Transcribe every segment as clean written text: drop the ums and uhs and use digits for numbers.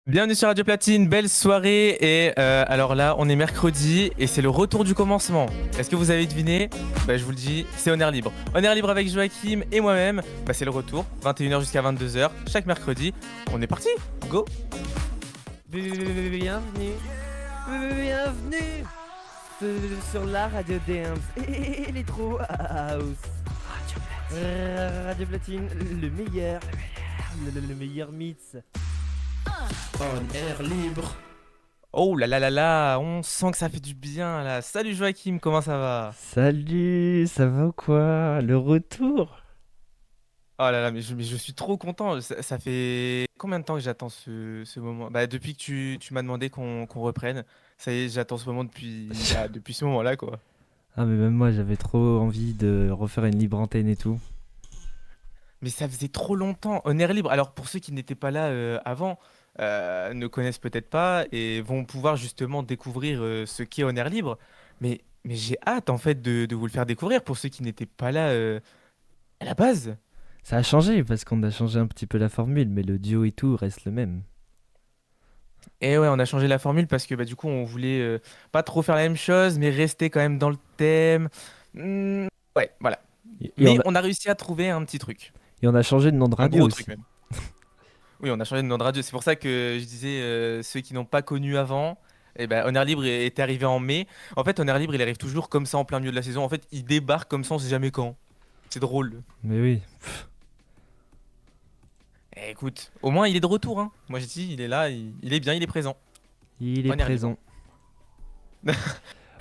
Bienvenue sur Radio Platine, belle soirée et alors là on est mercredi et c'est le retour du commencement. Est-ce que vous avez deviné? Je vous le dis, c'est On Air Libre. On Air Libre avec Joachim et moi-même, c'est le retour, 21h jusqu'à 22h, chaque mercredi. On est parti, go. Bienvenue, bienvenue sur la radio Dance Electro House. Radio Platine, le meilleur, le meilleur mix. On air libre. Oh là là là là, on sent que ça fait du bien là. Salut Joachim, comment ça va? Salut, ça va ou quoi? Le retour? Oh là là, mais je suis trop content. Ça fait combien de temps que j'attends ce moment? Depuis que tu m'as demandé qu'on reprenne. Ça y est, j'attends ce moment depuis ce moment-là, quoi. Ah mais même moi j'avais trop envie de refaire une libre antenne et tout. Mais ça faisait trop longtemps. On air libre. Alors, pour ceux qui n'étaient pas là avant, ne connaissent peut-être pas et vont pouvoir justement découvrir ce qu'est On air libre. Mais j'ai hâte, en fait, de vous le faire découvrir pour ceux qui n'étaient pas là à la base. Ça a changé parce qu'on a changé un petit peu la formule, mais le duo et tout reste le même. Et ouais, on a changé la formule parce que du coup, on voulait pas trop faire la même chose, mais rester quand même dans le thème. Hmm, ouais, voilà. Et Mais on a réussi à trouver un petit truc. on a changé de nom de Un radio gros aussi. truc même. Oui, on a changé de nom de radio. C'est pour ça que je disais ceux qui n'ont pas connu avant. On Air Libre est arrivé en mai. En fait, On Air Libre, il arrive toujours comme ça en plein milieu de la saison. En fait, il débarque comme ça, on sait jamais quand. C'est drôle. Mais oui, Écoute, au moins il est de retour, hein. Moi je dis, il est là, il est bien, il est présent. il est On Air Libre. présent. Bon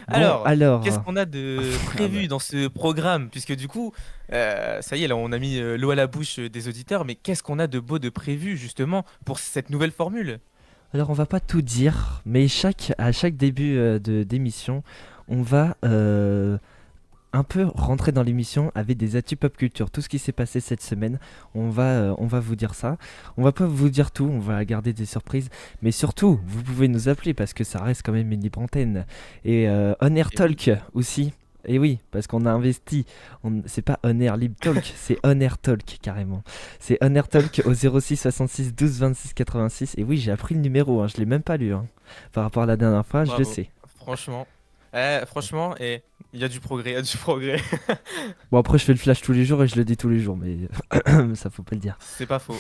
Alors, qu'est-ce alors, qu'on a de ah bah, prévu dans ce programme? Puisque du coup, ça y est, là, on a mis l'eau à la bouche des auditeurs, mais qu'est-ce qu'on a de beau de prévu justement pour cette nouvelle formule? alors on va pas tout dire, mais à chaque début de d'émission, on va un peu rentrer dans l'émission avec des actus pop culture, tout ce qui s'est passé cette semaine. On va vous dire ça. On va pas vous dire tout, on va garder des surprises, mais surtout, vous pouvez nous appeler parce que ça reste quand même une libre antenne. Et On Air Et oui. Talk aussi. Et oui, parce qu'on a investi. C'est pas On Air Lib Talk, c'est On Air Talk carrément. C'est On Air Talk au 06 66 12 26 86. Et oui, j'ai appris le numéro, hein, je l'ai même pas lu, hein. Par rapport à la dernière fois, je le Bravo. sais. Franchement. Franchement, et il y a du progrès, il y a du progrès. Bon, après, je fais le flash tous les jours et je le dis tous les jours, mais ça faut pas le dire. C'est pas faux.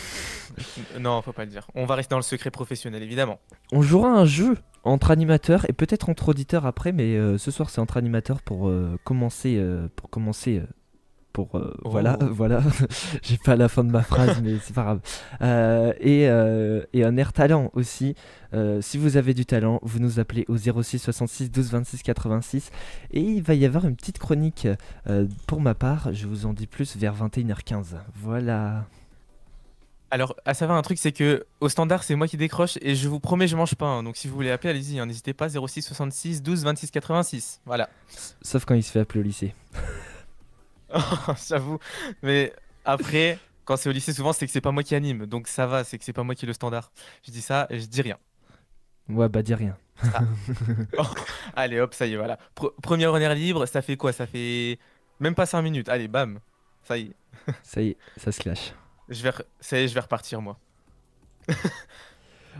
Non, faut pas le dire. On va rester dans le secret professionnel, évidemment. On jouera un jeu entre animateurs et peut-être entre auditeurs après, mais ce soir c'est entre animateurs pour commencer. Voilà, Oh. voilà. J'ai pas la fin de ma phrase, mais c'est pas grave. Et un air talent aussi. Si vous avez du talent, vous nous appelez au 06 66 12 26 86. Et il va y avoir une petite chronique pour ma part. Je vous en dis plus vers 21h15. Voilà. Alors, à savoir un truc, c'est que au standard, c'est moi qui décroche et je vous promets, je mange pas, hein. Donc, si vous voulez appeler, allez-y, hein. N'hésitez pas, 06 66 12 26 86. Voilà. Sauf quand il se fait appeler au lycée. J'avoue. Mais après, quand c'est au lycée, souvent, c'est que c'est pas moi qui anime. Donc, ça va, c'est que c'est pas moi qui est le standard. Je dis ça et je dis rien. Ouais, bah dis rien. Ah. Oh, allez, hop, ça y est, voilà. Première honneur libre, ça fait quoi? Ça fait même pas 5 minutes. Allez, bam. Ça y est. Ça y est, ça se clash. Ça y est, je vais repartir, moi.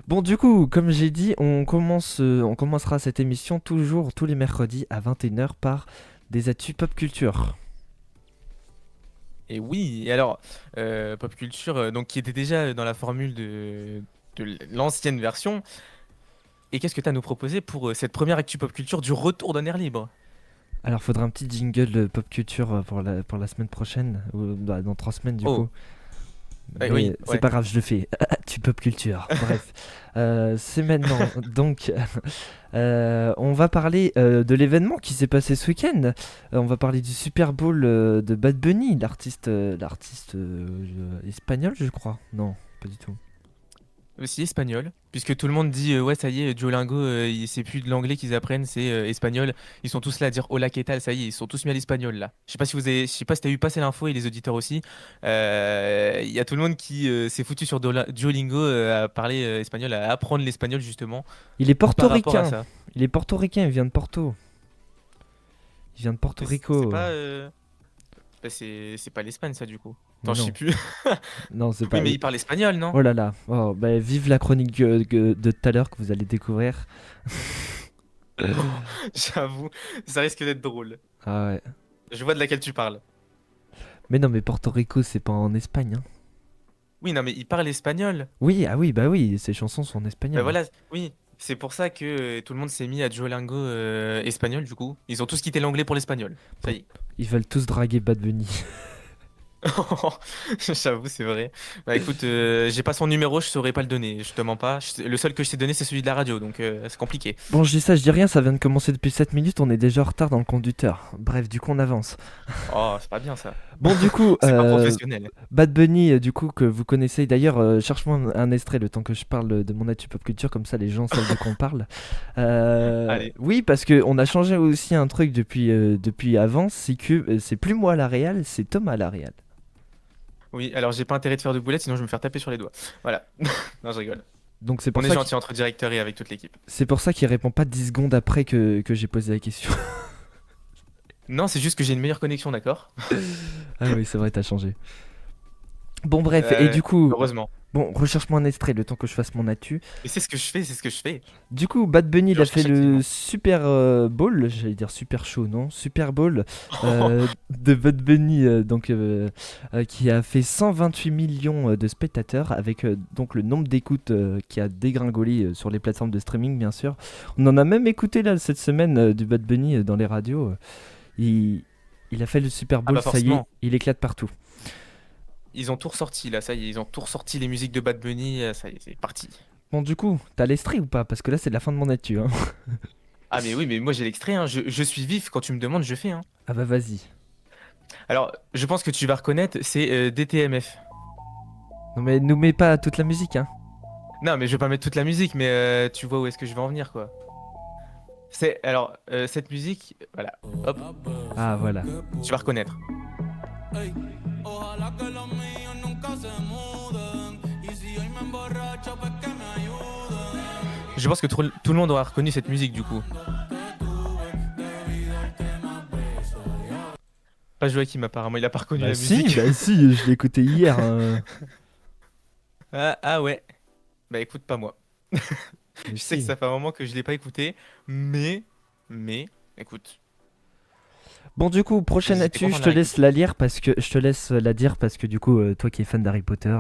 Bon, du coup, comme j'ai dit, on commencera cette émission toujours tous les mercredis à 21h par des actus pop culture. Et oui, et alors, pop culture, donc qui était déjà dans la formule de l'ancienne version. Et qu'est-ce que tu as à nous proposer pour cette première actu pop culture du retour d'un air libre? Alors, faudra un petit jingle pop culture pour la semaine prochaine, ou bah, dans 3 semaines du coup. Oh, Mais oui, c'est ouais. pas grave, je le fais. Tu pop culture. Bref, c'est maintenant. Donc, on va parler de l'événement qui s'est passé ce week-end. On va parler du Super Bowl de Bad Bunny, l'artiste espagnol, je crois. Non, pas du tout. Aussi espagnol, puisque tout le monde dit ouais ça y est Duolingo c'est plus de l'anglais qu'ils apprennent, c'est espagnol. Ils sont tous là à dire hola qué tal, ça y est, ils sont tous mis à l'espagnol là. Je sais pas si t'as eu passer l'info et les auditeurs aussi. Il y a tout le monde qui s'est foutu sur Duolingo à parler espagnol, à apprendre l'espagnol justement Il est par rapport à portoricain. ça. Il est portoricain, il vient de Porto. Il vient de Porto Mais c'est Rico. pas c'est pas l'Espagne ça du coup. Mais Attends, je sais non, plus. non, c'est Oui, pas. mais il parle espagnol, non? Oh là là, oh, bah, vive la chronique de tout à l'heure que vous allez découvrir. J'avoue, ça risque d'être drôle. Ah ouais. Je vois de laquelle tu parles. Mais non, mais Porto Rico, c'est pas en Espagne, hein. Oui, non, mais il parle espagnol. Oui, ah oui, bah oui, ces chansons sont en Bah espagnol, hein. voilà, oui. C'est pour ça que tout le monde s'est mis à Duolingo espagnol, du coup. Ils ont tous quitté l'anglais pour l'espagnol. Ça Pour- y est. Ils veulent tous draguer Bad Bunny. J'avoue, c'est vrai. Bah écoute, j'ai pas son numéro, je saurais pas le donner. Je te mens pas. Le seul que je t'ai donné, c'est celui de la radio, donc c'est compliqué. Bon, je dis ça, je dis rien, ça vient de commencer depuis 7 minutes, on est déjà en retard dans le conducteur. Bref, du coup, on avance. Oh, c'est pas bien ça. Bon, du coup, C'est pas professionnel. Bad Bunny, du coup, que vous connaissez. D'ailleurs, cherche-moi un extrait le temps que je parle de mon actu pop culture, comme ça les gens savent de quoi on parle. Allez. Oui, parce que on a changé aussi un truc depuis avant, c'est que c'est plus moi à la réal, c'est Thomas à la réal. Oui, alors j'ai pas intérêt de faire de boulettes, sinon je vais me faire taper sur les doigts. Voilà. Non, je rigole. Donc c'est On pour est ça gentil entre directeurs et avec toute l'équipe. qu'il répond pas 10 secondes après que j'ai posé la question. Non, c'est juste que j'ai une meilleure connexion, d'accord? Ah oui, c'est vrai, t'as changé. Bon, bref, et Euh, du coup, Heureusement. bon, recherche-moi un extrait le temps que je fasse mon actu. Et c'est ce que je fais, c'est ce que je fais. Du coup, Bad Bunny, Je il a fait recherche le activement. Super Bowl, j'allais dire Super Show, non? Super Bowl de Bad Bunny, qui a fait 128 millions de spectateurs, avec donc le nombre d'écoutes qui a dégringolé sur les plateformes de streaming, bien sûr. On en a même écouté là cette semaine du Bad Bunny dans les radios. Il, il a fait le Super Ah Bowl, bah ça y est, forcément. il éclate partout. Ils ont tout ressorti là, ça y est, ils ont tout ressorti les musiques de Bad Bunny, ça y est, c'est parti. Bon, du coup, t'as l'extrait ou pas? Parce que là, c'est la fin de mon actu, hein. Ah mais oui, mais moi j'ai l'extrait, hein. Je suis vif, quand tu me demandes, je fais, hein. Ah bah vas-y. Alors, je pense que tu vas reconnaître, c'est DTMF. Non mais nous mets pas toute la musique, hein. Non, mais je vais pas mettre toute la musique, mais tu vois où est-ce que je vais en venir, quoi. Alors, cette musique, voilà, hop, Ah voilà. tu vas reconnaître. Ey, ojalá que los míos nunca se muden. Y si hoy me emborracho, pues que me ayuden. Je pense que tout le monde aura reconnu cette musique, du coup. Pas Joachim, apparemment, il a pas reconnu la musique. Bah si, je l'ai écouté hier, hein. Ah ouais, bah écoute, pas moi. Mais Je sais que si. ça fait un moment que je l'ai pas écouté, mais, écoute, Bon du coup, prochaine j'étais actu, content je de te la laisse réécouter. la lire parce que je te laisse la dire parce que du coup, toi qui es fan d'Harry Potter.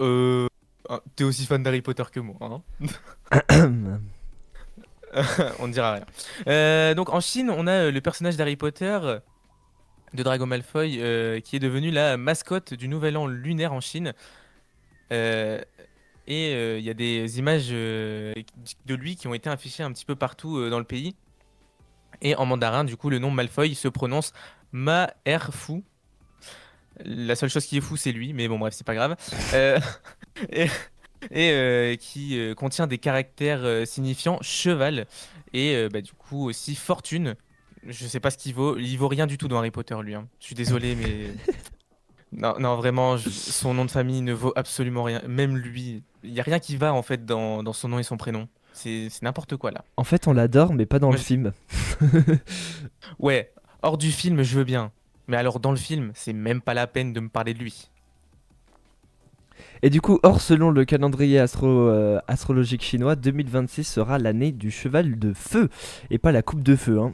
Euh, T'es aussi fan d'Harry Potter que moi, hein? On ne dira rien. Donc en Chine, on a le personnage d'Harry Potter, de Drago Malfoy, qui est devenu la mascotte du Nouvel An lunaire en Chine. Euh, il y a des images de lui qui ont été affichées un petit peu partout dans le pays. Et en mandarin, du coup, le nom Malfoy se prononce Ma-Er-Fu. La seule chose qui est fou, c'est lui, mais bon, bref, c'est pas grave. Euh, et qui contient des caractères signifiant cheval et bah, du coup aussi fortune. Je sais pas ce qu'il vaut. Il vaut rien du tout dans Harry Potter, lui, hein. Je suis désolé, mais non, non, vraiment, son nom de famille ne vaut absolument rien. Même lui, il y a rien qui va en fait dans son nom et son prénom. C'est n'importe quoi là. En fait, on l'adore, mais pas dans le Moi, film. ouais, hors du film, je veux bien. Mais alors dans le film, c'est même pas la peine de me parler de lui. Et du coup, or, selon le calendrier astrologique chinois, 2026 sera l'année du cheval de feu et pas la coupe de feu, hein.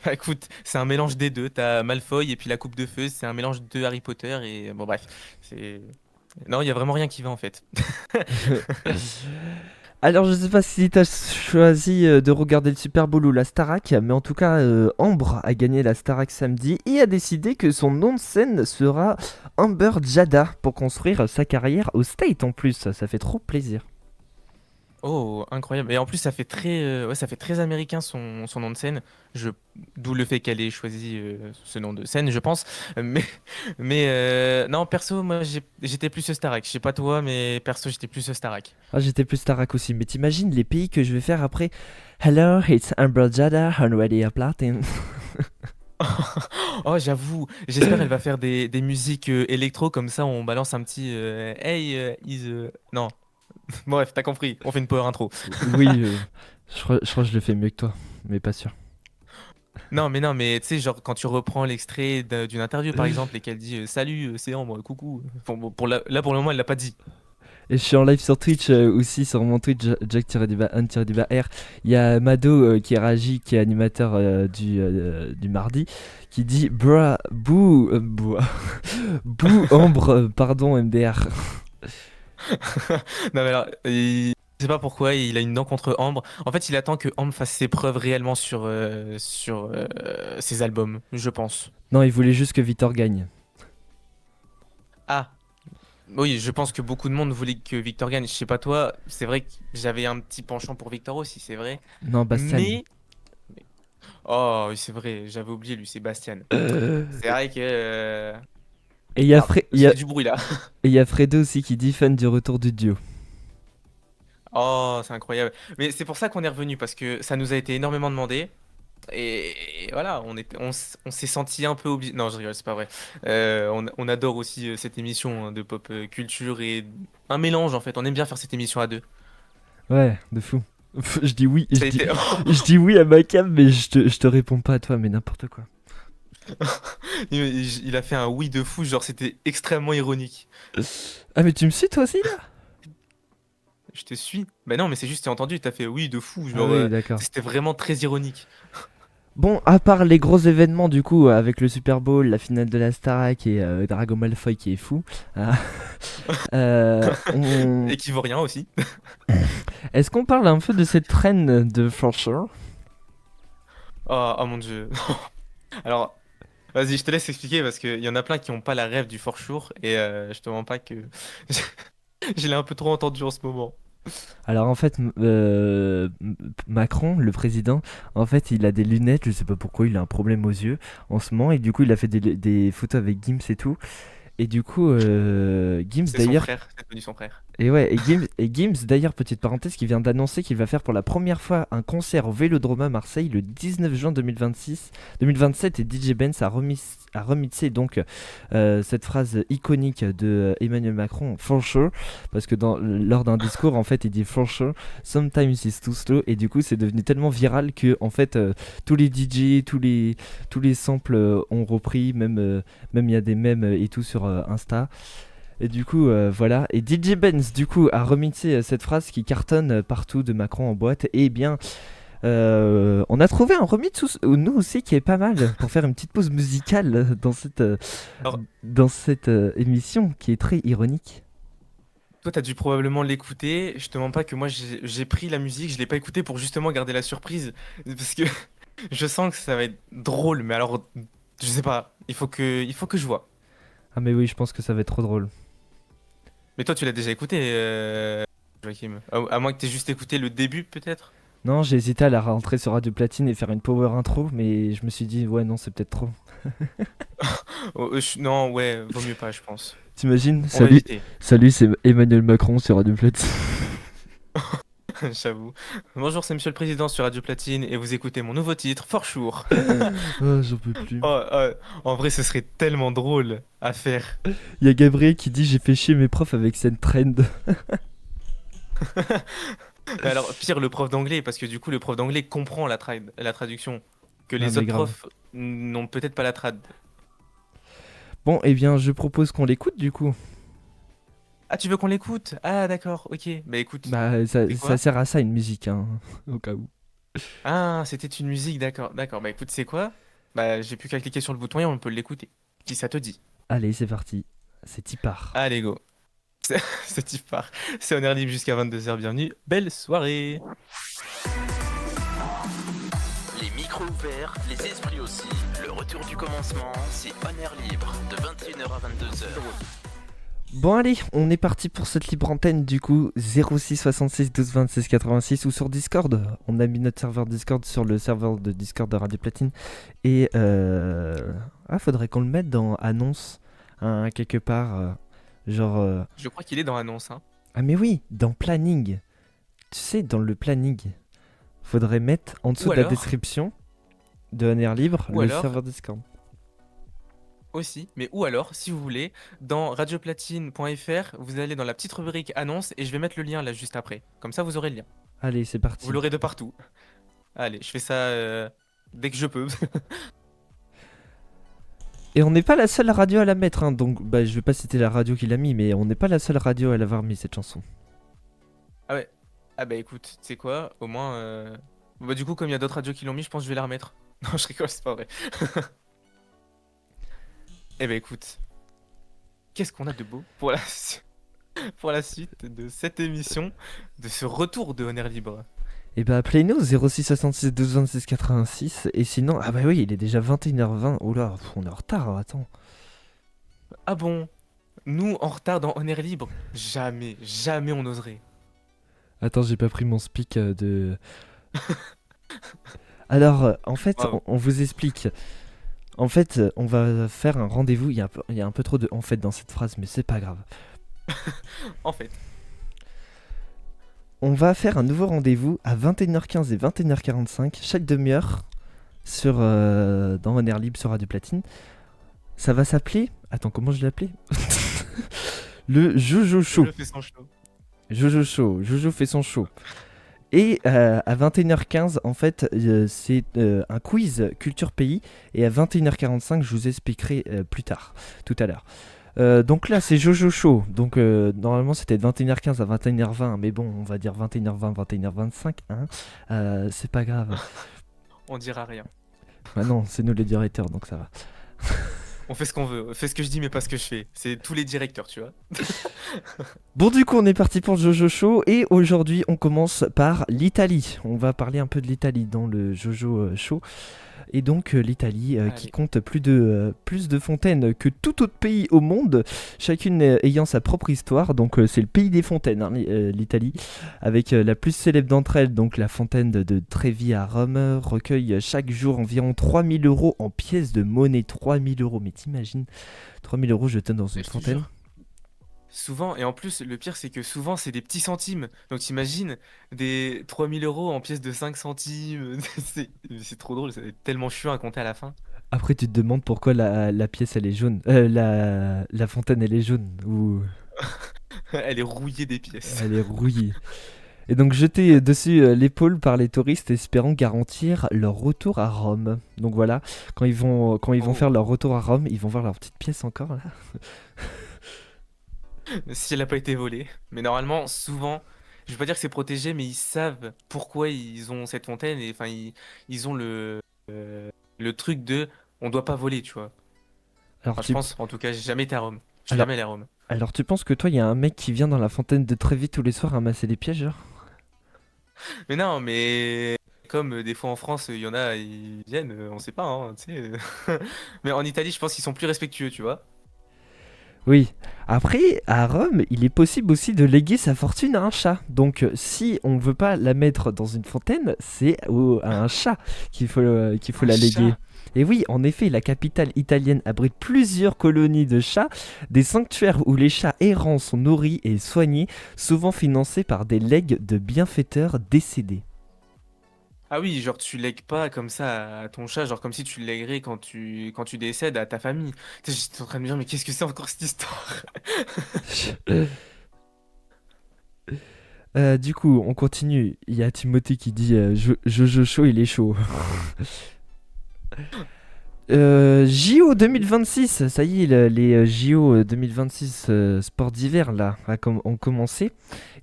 Bah, écoute, c'est un mélange des deux. T'as Malfoy et puis la coupe de feu, c'est un mélange de Harry Potter et bon bref, c'est non, il y a vraiment rien qui va en fait. Alors, je sais pas si t'as choisi de regarder le Super Bowl ou la Starac, mais en tout cas, Ambre a gagné la Starac samedi et a décidé que son nom de scène sera Amber Jada pour construire sa carrière au State en plus. Ça fait trop plaisir. Oh, incroyable. Et en plus, ça fait très, ouais, ça fait très américain son nom de scène. Je, D'où le fait qu'elle ait choisi ce nom de scène, je pense. Mais, non, perso, moi, j'étais plus Starac. Je sais pas toi, mais perso, j'étais plus Starac. Ah, j'étais plus Starac aussi, mais t'imagines les pays que je vais faire après? Hello, it's Amber Jada on Radio Platin. Oh, j'avoue. J'espère elle va faire des musiques électro comme ça. On balance un petit Hey, non. Bref, t'as compris. On fait une power intro. Oui, je crois que je le fais mieux que toi, mais pas sûr. Non, mais tu sais, genre quand tu reprends l'extrait d'une interview par exemple et qu'elle dit salut, c'est Ambre, coucou. Bon, là pour le moment, elle l'a pas dit. Et je suis en live sur Twitch aussi, sur mon Twitch, Jack-un-R. Il y a Mado qui réagit, qui est animateur du mardi, qui dit Bruh, bouh, bouh, Ambre, pardon, MDR. Non, mais alors, je sais pas pourquoi, il a une dent contre Ambre. En fait, il attend que Ambre fasse ses preuves réellement sur ses albums, je pense. Non, il voulait juste que Victor gagne. Ah, oui, je pense que beaucoup de monde voulait que Victor gagne. Je sais pas toi, c'est vrai que j'avais un petit penchant pour Victor aussi, c'est vrai. Non, Bastian. Mais, oh, oui, c'est vrai, j'avais oublié lui, Sébastien. C'est vrai que, Et il y a, merde, Il y a, j'ai du bruit là. et il y a Fredo aussi qui dit fan du retour du duo. Oh, c'est incroyable. Mais c'est pour ça qu'on est revenu, parce que ça nous a été énormément demandé. Et voilà, on s'est senti un peu obligé. Non, je rigole, c'est pas vrai. On adore aussi cette émission de pop culture et un mélange en fait. On aime bien faire cette émission à deux. Ouais, de fou. Je dis oui, Ça a été. je dis oui à ma cam, mais je te réponds pas à toi, mais n'importe quoi. Il a fait un oui de fou, genre c'était extrêmement ironique. Ah, mais tu me suis toi aussi là? Je te suis. Bah non, mais c'est juste, t'as entendu, t'as fait oui de fou, Ah genre oui, d'accord. c'était vraiment très ironique. Bon, à part les gros événements du coup, avec le Super Bowl, la finale de la Starac et Drago Malfoy qui est fou, ah, Et qui vaut rien aussi. est-ce qu'on parle un peu de cette traîne de For Sure? Oh mon dieu. Alors, vas-y, je te laisse expliquer parce qu'il y en a plein qui n'ont pas la rêve du fort sure et je te mens pas que je l'ai un peu trop entendu en ce moment. Alors en fait, Macron, le président, en fait, il a des lunettes, je sais pas pourquoi, il a un problème aux yeux en ce moment, et du coup, il a fait des photos avec Gims et tout. Et du coup, Gims C'est son d'ailleurs, frère, c'est devenu son frère. et ouais, et Gims d'ailleurs, petite parenthèse, qui vient d'annoncer qu'il va faire pour la première fois un concert au Vélodrome à Marseille le 19 juin 2027, et DJ Benz a remixé donc cette phrase iconique de Emmanuel Macron, for sure, parce que lors d'un discours, en fait, il dit for sure, sometimes it's too slow, et du coup, c'est devenu tellement viral que en fait, tous les DJ, tous les samples ont repris, même il y a des mèmes et tout sur Insta. Et du coup, voilà. Et DJ Benz, du coup, a remixé cette phrase qui cartonne partout de Macron en boîte. Et bien, on a trouvé un remix, nous aussi, qui est pas mal, pour faire une petite pause musicale Alors, dans cette émission qui est très ironique. toi, t'as dû probablement l'écouter. Je te mens pas que moi, j'ai pris la musique, je l'ai pas écouté pour justement garder la surprise. Parce que je sens que ça va être drôle, mais alors, je sais pas, il faut que je vois. Ah, mais oui, je pense que ça va être trop drôle. Mais toi, tu l'as déjà écouté, Joachim. À moins que t'aies juste écouté le début, peut-être? Non, j'ai hésité à la rentrer sur Radio Platine et faire une power intro, mais je me suis dit, ouais, non, c'est peut-être trop. Oh, non, ouais, vaut mieux pas, je pense. T'imagines? On va Salut, éviter. salut, c'est Emmanuel Macron sur Radio Platine. J'avoue. Bonjour, c'est Monsieur le Président sur Radio Platine et vous écoutez mon nouveau titre, Fort Sure. Oh, j'en peux plus. Oh, en vrai, ce serait tellement drôle à faire. Il y a Gabriel qui dit j'ai fait chier mes profs avec cette trend. Mais alors, pire, le prof d'anglais, parce que du coup, le prof d'anglais comprend la traduction, que Non les mais autres grave. profs n'ont peut-être pas la trad. Bon, eh bien, je propose qu'on l'écoute du coup. Ah, tu veux qu'on l'écoute? Ah, d'accord, ok. Bah écoute, Bah, ça, c'est ça quoi? sert à ça une musique, hein, au cas où. Ah, c'était une musique, d'accord, d'accord. Bah écoute, c'est quoi? Bah, j'ai plus qu'à cliquer sur le bouton et on peut l'écouter. Si ça te dit. Allez, c'est parti. C'est Tipar. Allez, go. C'est type part. C'est en air libre jusqu'à 22h, bienvenue. Belle soirée. Les micros ouverts, les esprits aussi. Le retour du commencement, c'est On Air Libre, de 21h à 22h. Bon, allez, on est parti pour cette libre antenne du coup. 06 66 12 26 86 ou sur Discord. On a mis notre serveur Discord sur le serveur de Discord de Radio Platine. Et faudrait qu'on le mette dans annonce, hein, quelque part. Genre. Je crois qu'il est dans l'annonce, hein. Ah, mais oui, dans planning. Tu sais, dans le planning, faudrait mettre en dessous Ou de la alors, description de Un Air Libre ou le alors, serveur Discord. aussi, mais ou alors, si vous voulez, dans radioplatine.fr, vous allez dans la petite rubrique annonce et je vais mettre le lien là juste après. Comme ça, vous aurez le lien. Allez, c'est parti. Vous l'aurez de partout. Allez, je fais ça dès que je peux. Et on n'est pas la seule radio à la mettre, hein, donc bah, je vais pas citer la radio qui l'a mis, mais on n'est pas la seule radio à l'avoir mis cette chanson. Ah ouais. Ah bah écoute, tu sais quoi, au moins... bon, bah du coup, comme il y a d'autres radios qui l'ont mis, je pense que je vais la remettre. Non, je rigole, c'est pas vrai. Eh bah écoute, qu'est-ce qu'on a de beau pour pour la suite de cette émission, de ce retour de Honneur Libre. Et bah appelez-nous 06 66 12 26 86, et sinon, ah bah oui, il est déjà 21h20, oh là, on est en retard, attends. Ah bon? Nous, en retard dans Honneur Libre? Jamais, jamais on oserait. Attends, j'ai pas pris mon speak de... Alors, en fait, Bravo. on vous explique. En fait, on va faire un rendez-vous. Il y a un peu trop de en fait dans cette phrase, mais c'est pas grave. En fait, On va faire un nouveau rendez-vous à 21h15 et 21h45, chaque demi-heure, dans Mon Air Libre sur Radio Platine. Ça va s'appeler... Attends, comment je l'ai appelé? Le Jojo Show. je fais son show. Jojo Show. Jojo fait son show. Et à 21h15, en fait, c'est un quiz culture pays. Et à 21h45, je vous expliquerai plus tard, tout à l'heure. Donc là, c'est Jojo Show. Donc normalement, c'était de 21h15 à 21h20. Mais bon, on va dire 21h20, 21h25. Hein. C'est pas grave. On dira rien. Ah non, c'est nous les directeurs, donc ça va. On fait ce qu'on veut. On fait ce que je dis, mais pas ce que je fais. C'est tous les directeurs, tu vois. Bon, du coup, on est parti pour le Jojo Show. Et aujourd'hui, on commence par l'Italie. On va parler un peu de l'Italie dans le Jojo Show. Et donc l'Italie qui Allez. compte plus de fontaines que tout autre pays au monde, chacune ayant sa propre histoire. Donc c'est le pays des fontaines, hein, l'Italie, avec la plus célèbre d'entre elles, donc la fontaine de Trevi à Rome, recueille chaque jour environ 3000 euros en pièces de monnaie. 3000 euros, mais t'imagines 3000 euros jetés dans une Mais je te fontaine? jure. Souvent, et en plus, le pire, c'est que souvent, c'est des petits centimes. Donc, t'imagines des 3000 € en pièces de 5 centimes. C'est trop drôle, c'est tellement chiant à compter à la fin. Après tu te demandes pourquoi la pièce elle est jaune, la fontaine elle est jaune, ou Elle est rouillée des pièces. elle est rouillée. Et donc jeté dessus l'épaule par les touristes espérant garantir leur retour à Rome. Donc voilà, quand ils vont Oh. faire leur retour à Rome, ils vont voir leur petite pièce encore là. Si elle n'a pas été volée. Mais normalement, souvent, je vais pas dire que c'est protégé, mais ils savent pourquoi ils ont cette fontaine. Et enfin, ils ont le truc de on doit pas voler, tu vois. Alors Enfin, je tu, pense, en tout cas, j'ai jamais été à Rome. Je suis alors, jamais allé à Rome. alors tu penses que toi il y a un mec qui vient dans la fontaine de Trévi tous les soirs ramasser des pièges genre? Mais non, mais comme des fois en France, il y en a, ils viennent, on sait pas, hein, tu sais. Mais en Italie, je pense qu'ils sont plus respectueux, tu vois. Oui. Après, à Rome, il est possible aussi de léguer sa fortune à un chat. Donc, si on veut pas la mettre dans une fontaine, c'est à un chat qu'il faut Un la léguer. chat. Et oui, en effet, la capitale italienne abrite plusieurs colonies de chats, des sanctuaires où les chats errants sont nourris et soignés, souvent financés par des legs de bienfaiteurs décédés. Ah oui, genre tu lègues pas comme ça à ton chat, genre comme si tu le lèguerais quand tu décèdes à ta famille. Tu sais, j'étais en train de me dire, mais qu'est-ce que c'est encore cette histoire? Du coup, on continue. Il y a Timothée qui dit Jojo chaud, il est chaud. JO 2026, ça y est, les JO 2026 sports d'hiver là ont commencé.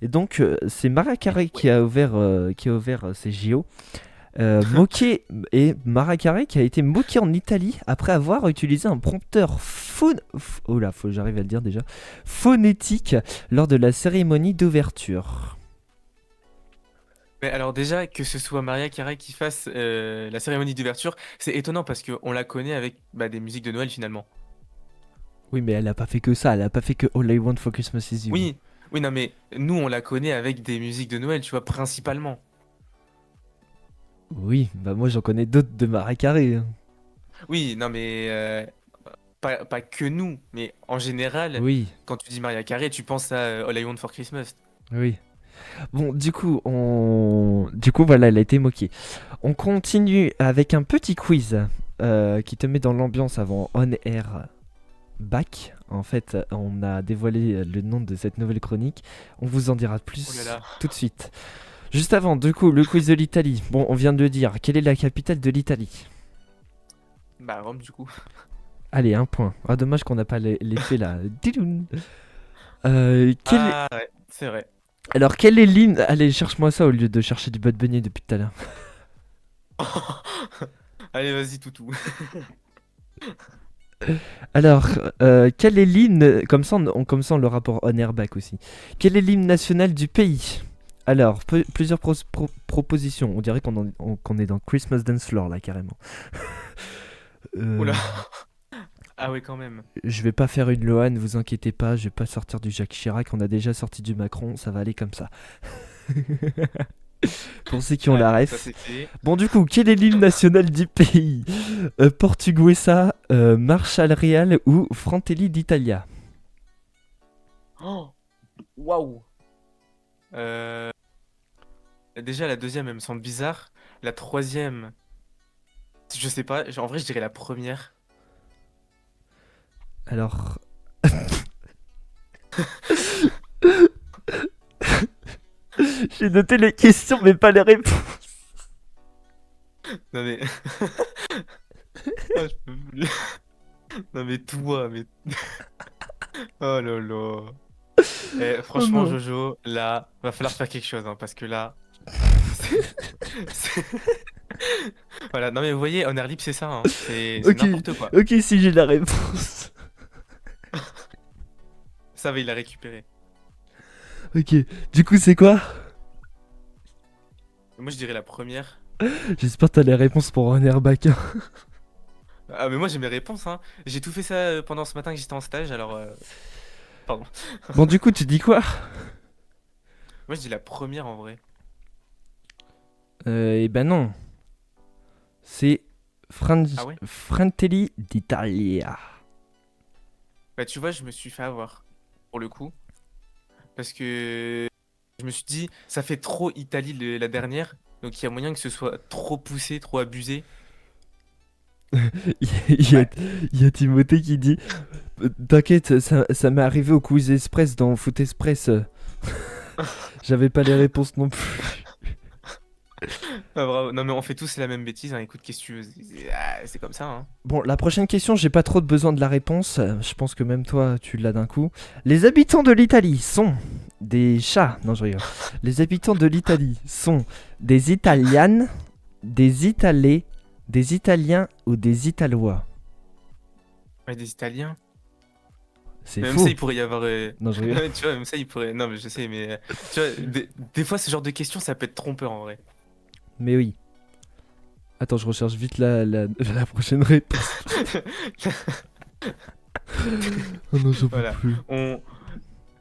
Et donc, c'est Maria Carey qui a ouvert ces JO. Moqué et Maria Carey qui a été moqué en Italie après avoir utilisé un prompteur oh là, faut que j'arrive à le dire déjà, phonétique lors de la cérémonie d'ouverture. Mais alors déjà, que ce soit Maria Carey qui fasse la cérémonie d'ouverture, c'est étonnant parce qu'on la connaît avec des musiques de Noël finalement. Oui, mais elle a pas fait que ça, elle a pas fait que All I Want for Christmas Is You. Oui, oui, non mais nous on la connaît avec des musiques de Noël, tu vois, principalement. Oui, bah moi j'en connais d'autres de Maria Carey, hein. Oui, non mais pas que nous, mais en général, Oui, quand tu dis Maria Carey, tu penses à All I Want for Christmas. oui. Bon, du coup, voilà, elle a été moquée. On continue avec un petit quiz qui te met dans l'ambiance avant On Air Back. En fait, on a dévoilé le nom de cette nouvelle chronique. On vous en dira Oh plus là là. tout de suite. Juste avant, du coup, le quiz de l'Italie. Bon, on vient de le dire. Quelle est la capitale de l'Italie? Bah, Rome, du coup. Allez, un point. Ah, dommage qu'on n'a pas l'effet là. Didoun. Ouais, c'est vrai. Alors, quel est l'hymne? Allez, cherche-moi ça au lieu de chercher du Bad Bunny depuis tout à l'heure. Allez, vas-y, toutou. Alors, quel est l'hymne? Comme ça, on le rapport on airbag aussi. Quel est l'hymne national du pays? Alors, plusieurs propositions. On dirait qu'on est dans Christmas Dance Floor là, carrément. Oula. Ah ouais, quand même. Je vais pas faire une Lohan, vous inquiétez pas, je vais pas sortir du Jacques Chirac, on a déjà sorti du Macron, ça va aller comme ça. Pour ceux qui ont la Allez, ça ref. c'est fait. Bon, du coup, quel est l'hymne national du pays? Portuguesa, Marshall Real ou Fratelli d'Italia? Oh, waouh. Euh, Déjà, la deuxième, elle me semble bizarre. La troisième, je sais pas. En vrai, je dirais la première. Alors, j'ai noté les questions mais pas les réponses. Non mais. Ah, je peux plus. Non mais toi, mais. Oh là là. Oh Franchement, non. Jojo, là, va falloir faire quelque chose, hein, parce que là. c'est- Voilà, non mais vous voyez, Honor Libre, c'est ça, hein. C'est Ok, n'importe quoi. ok, si j'ai la réponse. Ça va, il l'a récupéré. Ok, du coup, c'est quoi? Moi, je dirais la première. J'espère que t'as les réponses pour un airbag. Ah, mais moi, j'ai mes réponses, hein. J'ai tout fait ça pendant ce matin que j'étais en stage, alors. Pardon. Bon, du coup, tu dis quoi? Moi, je dis la première en vrai. Eh ben non. C'est Ah ouais? Fratelli d'Italia. Bah, tu vois, je me suis fait avoir, pour le coup. Parce que je me suis dit, ça fait trop Italie la dernière. Donc, il y a moyen que ce soit trop poussé, trop abusé. Il y a, Ouais. il y a Timothée qui dit T'inquiète, ça m'est arrivé au quiz Express dans Foot Express. J'avais pas les réponses non plus. Ah, bravo. Non, mais on fait tous la même bêtise, hein. Écoute, qu'est-ce que tu veux? C'est comme ça, hein. Bon, la prochaine question, j'ai pas trop besoin de la réponse. Je pense que même toi, tu l'as d'un coup. Les habitants de l'Italie sont des chats. Non, je rigole. Les habitants de l'Italie sont des Italianes, des Italais, des Italiens ou des Italois. Ouais, des Italiens. C'est Mais même faux. ça, il pourrait y avoir. Non, je rigole. Ouais, tu vois, même ça, il pourrait. Non, mais je sais, mais. Tu vois, des fois, ce genre de questions, ça peut être trompeur en vrai. Mais oui. Attends, je recherche vite la prochaine réponse. Oh non, j'en peux Voilà. plus.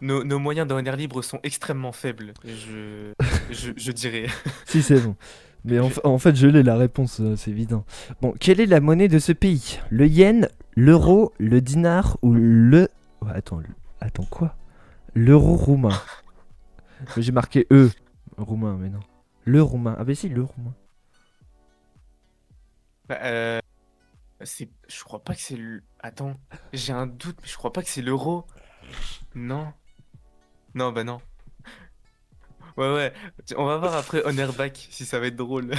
Nos moyens d'un air libre sont extrêmement faibles, je dirais. Si, c'est bon. Mais en fait, je l'ai la réponse, c'est évident. Bon, quelle est la monnaie de ce pays? Le yen, l'euro, le dinar ou le... Ouais, attends, quoi? L'euro roumain. Mais j'ai marqué E. Roumain, mais non. Le roumain. Ah bah si, le roumain. Bah, je crois pas que c'est le. Attends, j'ai un doute, mais je crois pas que c'est l'euro. Non. Non, bah non. Ouais, ouais. On va voir après on back si ça va être drôle.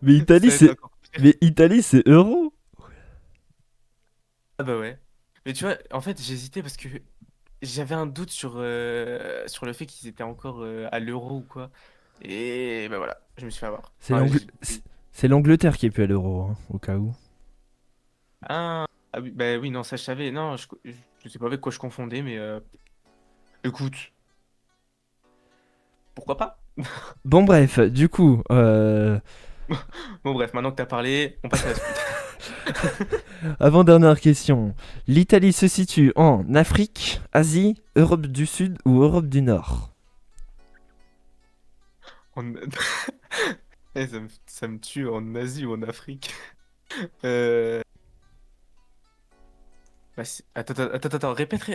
Mais Ça Italie, va être c'est... encore pire. Mais Italie, c'est euro. Ah bah ouais. Mais tu vois, en fait, j'hésitais parce que j'avais un doute sur le fait qu'ils étaient encore à l'euro ou quoi. Et bah voilà, je me suis fait avoir. C'est c'est l'Angleterre qui est plus à l'euro, hein, au cas où. Ah oui, bah oui, non, ça je savais. Non, je sais pas avec quoi je confondais, mais écoute, pourquoi pas? Bon bref, du coup, Bon bref, maintenant que t'as parlé, on passe à la suite. avant-dernière question. L'Italie se situe en Afrique, Asie, Europe du Sud ou Europe du Nord? En- ça me tue en Asie ou en Afrique. Euh... bah, attends, répète,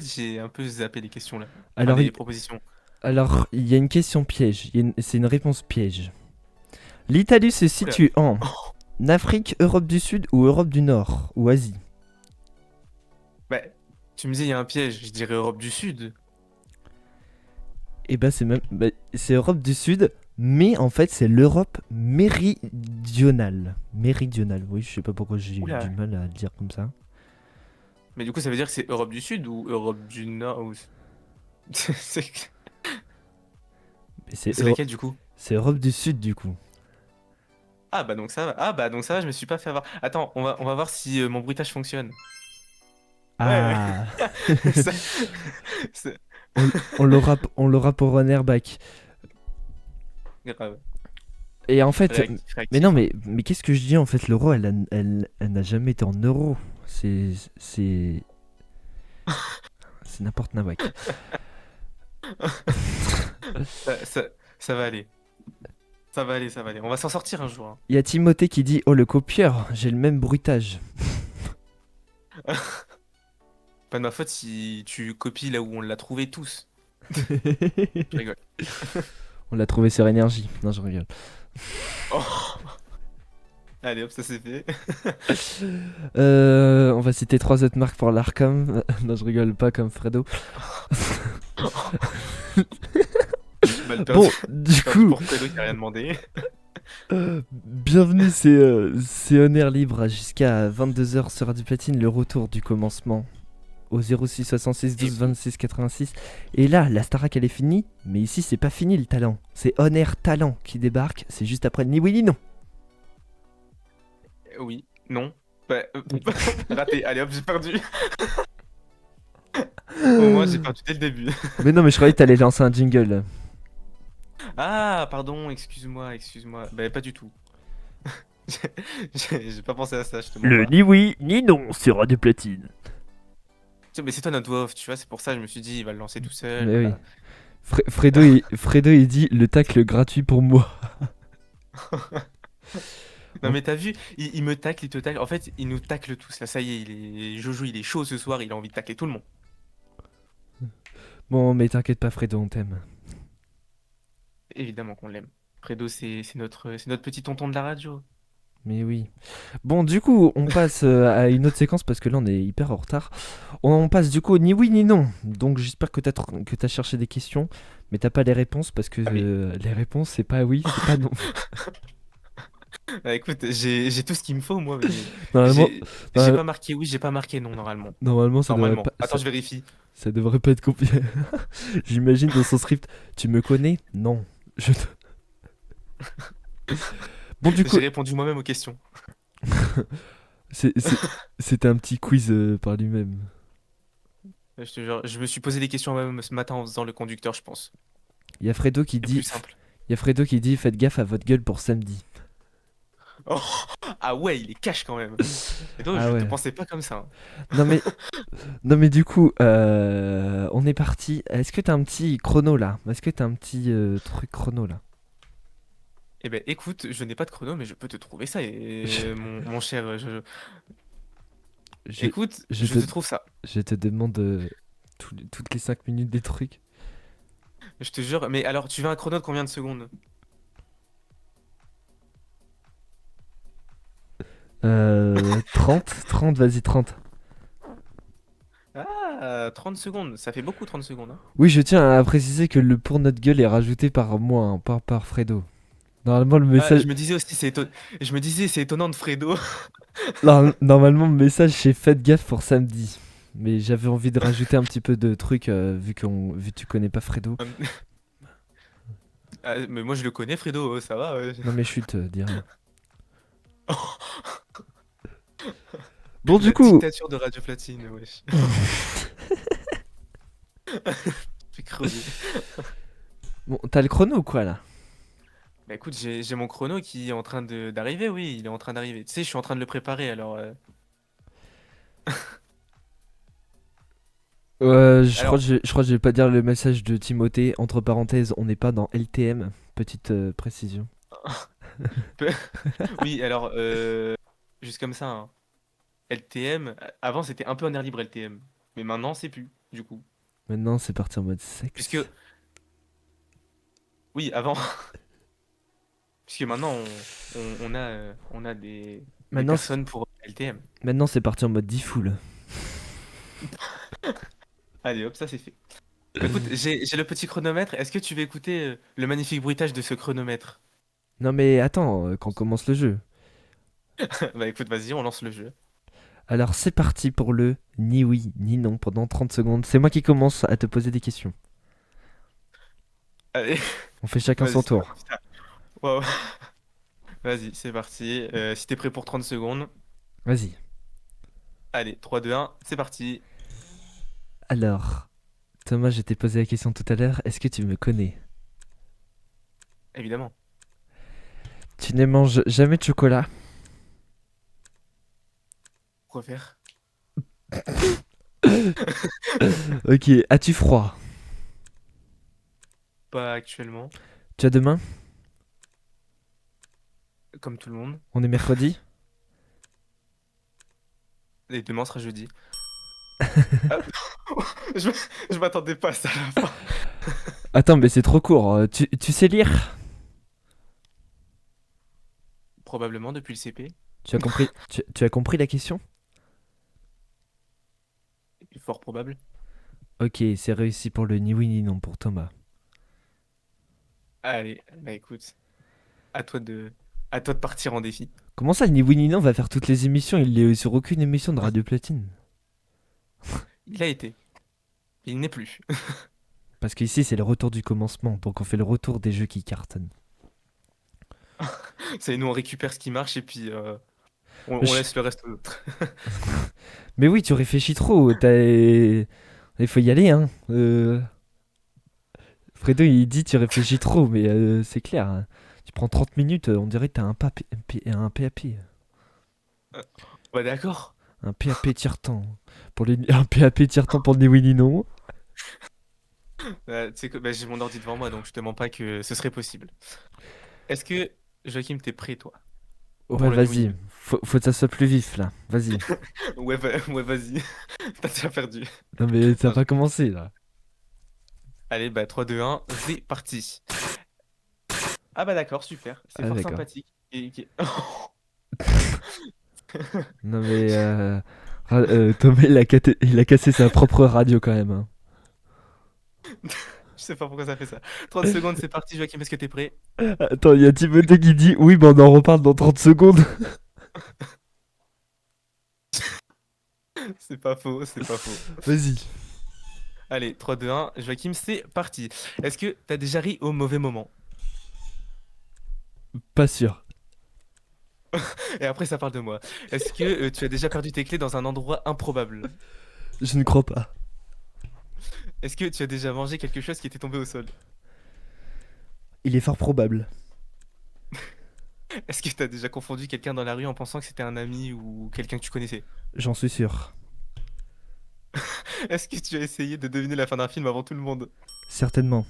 j'ai un peu zappé les questions là. Enfin, Alors, les propositions. il y a une question piège. C'est une réponse piège. L'Italie se Oula. situe en Afrique, Europe du Sud ou Europe du Nord ou Asie? Bah, tu me disais, il y a un piège, je dirais Europe du Sud. Et bah c'est Europe du Sud, mais en fait c'est l'Europe méridionale. Méridionale, oui, je sais pas pourquoi j'ai Oula. du mal à le dire comme ça. Mais du coup, ça veut dire que c'est Europe du Sud ou Europe du Nord ou... C'est Mais c'est laquelle du coup? c'est Europe du Sud du coup. Ah bah donc ça va. Ah bah donc ça va, je me suis pas fait avoir. Attends, on va voir si mon bruitage fonctionne. Ouais, Ah, ça- c'est on l'aura pour un airbag. grave. Et en fait, Réactif, mais non, réactif, hein. mais qu'est-ce que je dis en fait, l'euro, elle n'a jamais été en euros. C'est n'importe nawak. Ça, ça- ça va aller. Ça va aller, ça va aller. On va s'en sortir un jour, hein. Il y a Timothée qui dit, oh le copieur, j'ai le même bruitage. Pas de ma faute si tu copies là où on l'a trouvé tous. Je rigole. On l'a trouvé sur énergie. Non, je rigole. Oh. Allez hop, ça c'est fait. On va citer 3 autres marques pour l'Arkham. Non, je rigole pas comme Fredo. Mal Bon, perdu. du Perdu coup, pour Fredo qui a rien demandé. bienvenue, c'est On Air Libre jusqu'à 22h sur Radio Platine, le retour du commencement au 06 66 12 26 86. Et là, la Starac elle est finie, mais ici c'est pas fini le talent. C'est On Air Talent qui débarque, c'est juste après le Ni oui ni non. Oui, non. Bah, raté. Allez hop, j'ai perdu. Au moins, j'ai perdu dès le début. Mais non, mais je croyais que t'allais lancer un jingle. Ah, pardon, excuse-moi, excuse-moi. Bah, pas du tout. J'ai pas pensé à ça, je te mens pas. Ni oui ni non sur Radio Platine. Tiens, mais c'est toi notre voix off, tu vois, c'est pour ça que je me suis dit, il va le lancer tout seul. Mais oui. Voilà. Fredo il dit le tacle gratuit pour moi. Non, mais t'as vu, il me tacle, il te tacle. En fait, il nous tacle tous. Là, ça y est, Jojo, il est chaud ce soir, il a envie de tacler tout le monde. Bon, mais t'inquiète pas, Fredo, on t'aime. Évidemment qu'on l'aime. Fredo, c'est notre petit tonton de la radio. Mais oui. Bon, du coup, on passe à une autre séquence parce que là, on est hyper en retard. On passe du coup au ni oui ni non. Donc, j'espère que t'as cherché des questions, mais t'as pas les réponses parce que Ah oui. les réponses, c'est pas oui, c'est pas non. Bah, écoute, j'ai tout ce qu'il me faut, moi, mais Normalement, j'ai normal- pas marqué oui, j'ai pas marqué non, normalement. normalement, ça devrait Normalement. pas, Attends, je vérifie. ça devrait pas être compliqué. J'imagine dans son script, tu me connais? Non. Je te- Bon, du coup, J'ai répondu moi-même aux questions. c'est- c'est- c'était un petit quiz par lui-même. Je te jure, je me suis posé des questions moi-même ce matin en faisant le conducteur, je pense. Il y a Fredo qui C'est plus dit, simple. il y a Fredo qui dit, faites gaffe à votre gueule pour samedi. Oh, ah ouais, il est cash quand même. Et donc, Ah je ouais. te pensais pas comme ça, hein. Non mais, non mais du coup, on est parti. Est-ce que t'as un petit chrono là? Est-ce que t'as un petit truc chrono là? Eh ben, écoute, je n'ai pas de chrono, mais je peux te trouver ça, mon cher. Je, Écoute, je je te, te trouve ça. je te demande toutes les 5 minutes des trucs. Je te jure. Mais alors, tu veux un chrono de combien de secondes? 30, vas-y 30. Ah, 30 secondes. Ça fait beaucoup 30 secondes, hein. Oui, je tiens à préciser que le pour notre gueule est rajouté par moi, hein, pas par Fredo. Normalement le Ah, message, je me disais aussi, je me disais, c'est étonnant de Fredo. normalement le message c'est faites gaffe pour samedi. Mais j'avais envie de rajouter un petit peu de trucs vu que tu connais pas Fredo. Ah, mais moi, je le connais, Fredo, ça va. Non mais chut, dis rien. Bon du La coup, dictature de Radio Platine, wesh. J'ai crevé. bon, t'as le chrono ou quoi là? Bah écoute, j'ai mon chrono qui est en train d'arriver, oui, il est en train d'arriver. Tu sais, je suis en train de le préparer, alors... Je crois Alors, je crois que je vais pas dire le message de Timothée. Entre parenthèses, on n'est pas dans LTM. Petite précision. oui, alors, juste comme ça, hein. LTM, avant c'était un peu en air libre LTM, mais maintenant c'est plus, du coup. Maintenant, c'est parti en mode sexe. Puisque, oui, avant, puisque maintenant on a des Maintenant, personnes pour LTM. maintenant c'est parti en mode default. Allez hop, ça c'est fait. Écoute, j'ai le petit chronomètre. Est-ce que tu veux écouter le magnifique bruitage de ce chronomètre? Non mais attends, qu'on commence le jeu. Bah écoute, vas-y, on lance le jeu. Alors c'est parti pour le ni oui ni non pendant 30 secondes. C'est moi qui commence à te poser des questions. Allez, On fait chacun vas-y, son c'est tour. parti. Waouh. Vas-y, c'est parti. Si t'es prêt pour 30 secondes. Vas-y. Allez, 3, 2, 1, c'est parti. Alors, Thomas, je t'ai posé la question tout à l'heure. Est-ce que tu me connais? Évidemment. Tu ne manges jamais de chocolat? Refaire. Ok. As-tu froid? Pas actuellement, Tu as demain? comme tout le monde. On est mercredi? Et demain sera jeudi. Ah, je je m'attendais pas à ça à la fin. Attends, mais c'est trop court. Tu sais lire? Probablement depuis le CP. Tu as compris? Tu as compris la question? Fort probable. Ok, c'est réussi pour le ni oui ni non pour Thomas. Allez, bah écoute, à toi de, à toi de partir en défi. Comment ça, le ni oui ni non va faire toutes les émissions? Il est sur aucune émission de Radio Platine. Il a été. Il n'est plus. Parce qu'ici, c'est le retour du commencement. Donc on fait le retour des jeux qui cartonnent. C'est nous on récupère ce qui marche et puis on Je- laisse le reste aux autres. Mais oui, tu réfléchis trop. Il faut y aller, hein. Fredo, il dit tu réfléchis trop, mais c'est clair, hein. Tu prends 30 minutes, on dirait que t'as un PAP. Bah d'accord. Un PAP tire-temps. Un PAP tire-temps pour le ni oui ni non. Tu sais que bah, j'ai mon ordi devant moi donc je te mens pas que ce serait possible. Est-ce que Joachim t'es prêt toi Ouais, pour le vas-y. Newin? Faut que ça soit plus vif, là. Vas-y. Ouais, ouais vas-y. T'as déjà perdu. Non, mais ça Non, va pas commencer, là. allez, bah 3, 2, 1, c'est parti. Ah bah d'accord, super. C'est Ah, fort d'accord. sympathique. Non, mais Thomas, il a cassé sa propre radio, quand même, hein. Je sais pas pourquoi ça fait ça. 30 secondes, c'est parti, Joachim, est-ce que t'es prêt? Attends, il y a Timothée qui dit oui, bah on en reparle dans 30 secondes. C'est pas faux, c'est pas faux. Vas-y. Allez, 3, 2, 1, Joachim, c'est parti. Est-ce que t'as déjà ri au mauvais moment? Pas sûr. Et après, ça parle de moi. Est-ce que tu as déjà perdu tes clés dans un endroit improbable? Je ne crois pas. Est-ce que tu as déjà mangé quelque chose qui était tombé au sol? Il est fort probable. Est-ce que t'as déjà confondu quelqu'un dans la rue en pensant que c'était un ami ou quelqu'un que tu connaissais? J'en suis sûr. Est-ce que tu as essayé de deviner la fin d'un film avant tout le monde? Certainement.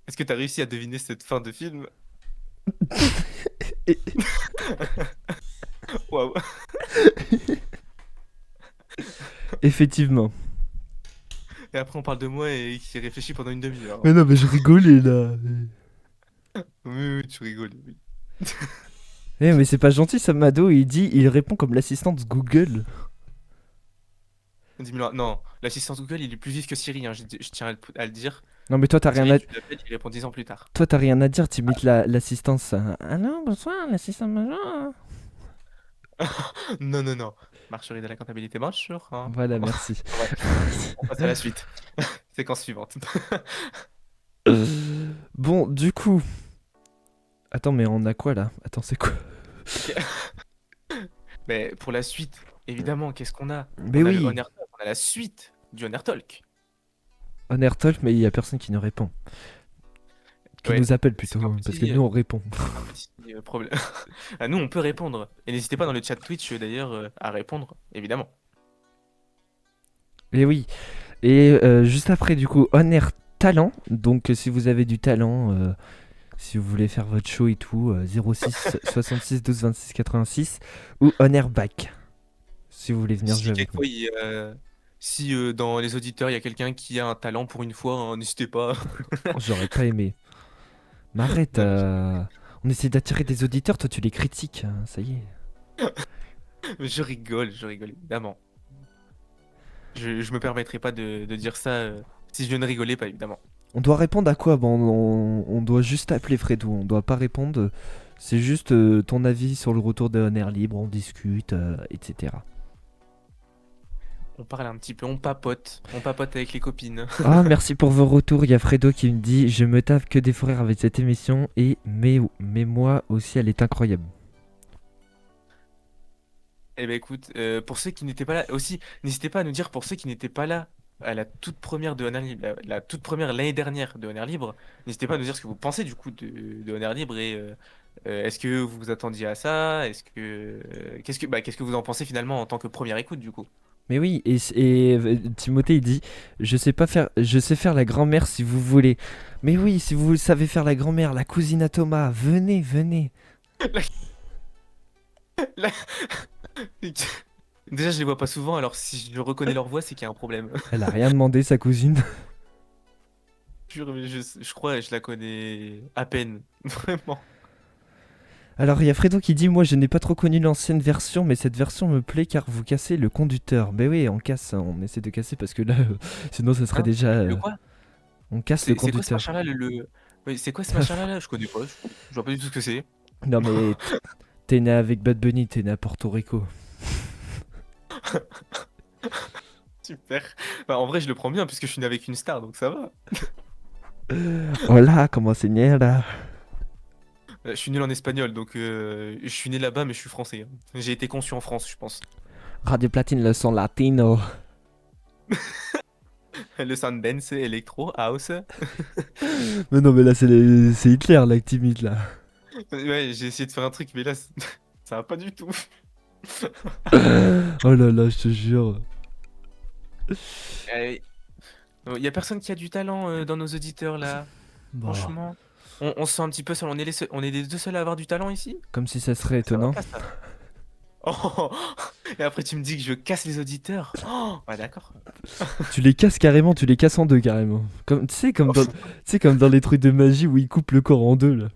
Est-ce que tu as réussi à deviner cette fin de film? Et- Waouh. Effectivement. Et après, on parle de moi et qui réfléchit pendant une demi-heure. Mais non, mais je rigolais là. Oui, oui, tu rigoles, oui. Eh, mais c'est pas gentil, ça, Mado. Il répond comme l'assistante Google. Dis-moi, non, l'assistant Google, il est plus vif que Siri, hein, je tiens à le dire. Non, mais toi, t'as rien Siri, à, tu l'appelles, il répond 10 ans plus tard. toi, t'as rien à dire. T'imites l'assistance. Allô, bonsoir, l'assistante bonjour. Non, non, non. Marcherie de la comptabilité, bonjour. Hein. Voilà, merci. On passe à la suite. Séquence suivante. Bon, du coup. Attends, mais on a quoi là? Attends, c'est quoi? Mais pour la suite, évidemment, qu'est-ce qu'on a? Mais On a le oui, Honor Talk, on a la suite du Honor Talk. Honor Talk, mais il y a personne qui nous répond. Qui Ouais, nous appelle c'est plutôt, un hein, parce que petit, nous on répond. un petit problème. Ah, nous, on peut répondre. Et n'hésitez pas dans le chat Twitch, d'ailleurs, à répondre, évidemment. Et oui. Et juste après, du coup, Honor Talent. Donc, si vous avez du talent, si vous voulez faire votre show et tout, 06 66 12 26 86 ou Honor Back. Si vous voulez venir Si jouer avec nous. quelquefois, si dans les auditeurs, il y a quelqu'un qui a un talent pour une fois, hein, n'hésitez pas. Oh, j'aurais pas aimé. Mais arrête, Non, on essaie d'attirer des auditeurs, toi tu les critiques, hein, ça y est. mais je rigole, évidemment. Je me permettrai pas de dire ça Si je ne rigolais pas, évidemment. On doit répondre à quoi? Bon, on doit juste appeler Fredo, on doit pas répondre. C'est juste ton avis sur le retour de Air Libre, on discute, etc. On parle un petit peu, on papote. On papote avec les copines. Ah, merci pour vos retours. Il y a Fredo qui me dit: Je me tape que des frères avec cette émission. Et mais moi aussi, elle est incroyable. Eh ben écoute, pour ceux qui n'étaient pas là, aussi, n'hésitez pas à nous dire pour ceux qui n'étaient pas là à la toute première de Honor Libre, la toute première l'année dernière de Honor Libre, n'hésitez pas à nous dire ce que vous pensez du coup de Honor Libre et est-ce que vous vous attendiez à ça? Est-ce que qu'est-ce que vous en pensez finalement en tant que première écoute du coup? Mais oui, Timothée il dit: je sais faire la grand-mère si vous voulez. Mais oui, si vous savez faire la grand-mère, la cousine à Thomas, venez, venez. La- Déjà, je les vois pas souvent, alors si je reconnais leur voix, c'est qu'il y a un problème. Elle a rien demandé, sa cousine. Pur, mais je crois, je la connais à peine, vraiment. Alors il y a Fredo qui dit: Moi je n'ai pas trop connu l'ancienne version, mais cette version me plaît car vous cassez le conducteur. Mais oui, on casse, hein, on essaie de casser parce que là, sinon ça serait Hein? déjà. Le quoi? On casse le C'est quoi ce conducteur. machin-là, Oui, c'est quoi ce machin-là, là? Je connais pas, je vois pas du tout ce que c'est. Non mais t'es né avec Bad Bunny, t'es né à Porto Rico. Super. Bah, en vrai, je le prends bien, puisque je suis né avec une star, donc ça va. Hola, comment c'est là? Je suis nul en espagnol, donc je suis né là-bas, mais je suis français, hein. J'ai été conçu en France, je pense. Radio Platine, le son latino. Le Sundance, Electro, House. Mais non mais là c'est Hitler là que t'imites là. Ouais, j'ai essayé de faire un truc, mais là, ça va pas du tout. Oh là là, je te jure. Il y a personne qui a du talent dans nos auditeurs, là. Bon, Franchement. On se sent un petit peu seul. On est les deux seuls à avoir du talent ici? comme si ça serait Ça va étonnant. pas, ça. Oh, et après, tu me dis que je casse les auditeurs. Oh, ouais, d'accord. Tu les casses carrément, tu les casses en deux carrément. Comme tu sais comme dans les trucs de magie où ils coupent le corps en deux là.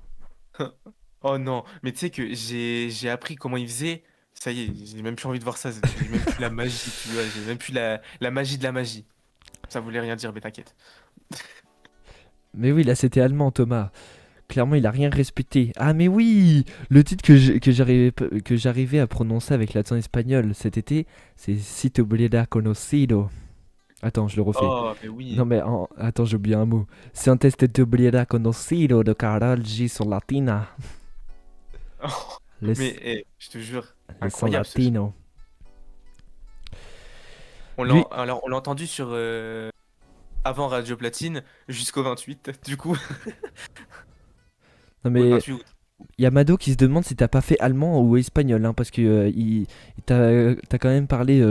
Oh non, mais tu sais que j'ai appris comment ils faisaient. Ça y est, j'ai même plus envie de voir ça. J'ai même plus la magie, tu vois. J'ai même plus la magie de la magie. Ça voulait rien dire, mais t'inquiète. Mais oui, là c'était allemand Thomas. Clairement, il a rien respecté. Ah mais oui, le titre que j'arrivais à prononcer avec l'accent espagnol cet été, c'est Si te hubiera conocido. Attends, je le refais. Oh, mais Non oui. mais attends, j'ai oublié un mot. Si antes te hubiera conocido de Karol G son latina. Les, Mais je te jure, les son incroyable ce son. latino. Lui, Alors, on l'a entendu sur avant Radio Platine jusqu'au 28, du coup, non ou le mais 28 août. il y a Mado qui se demande si t'as pas fait allemand ou espagnol, hein, parce que t'as quand même parlé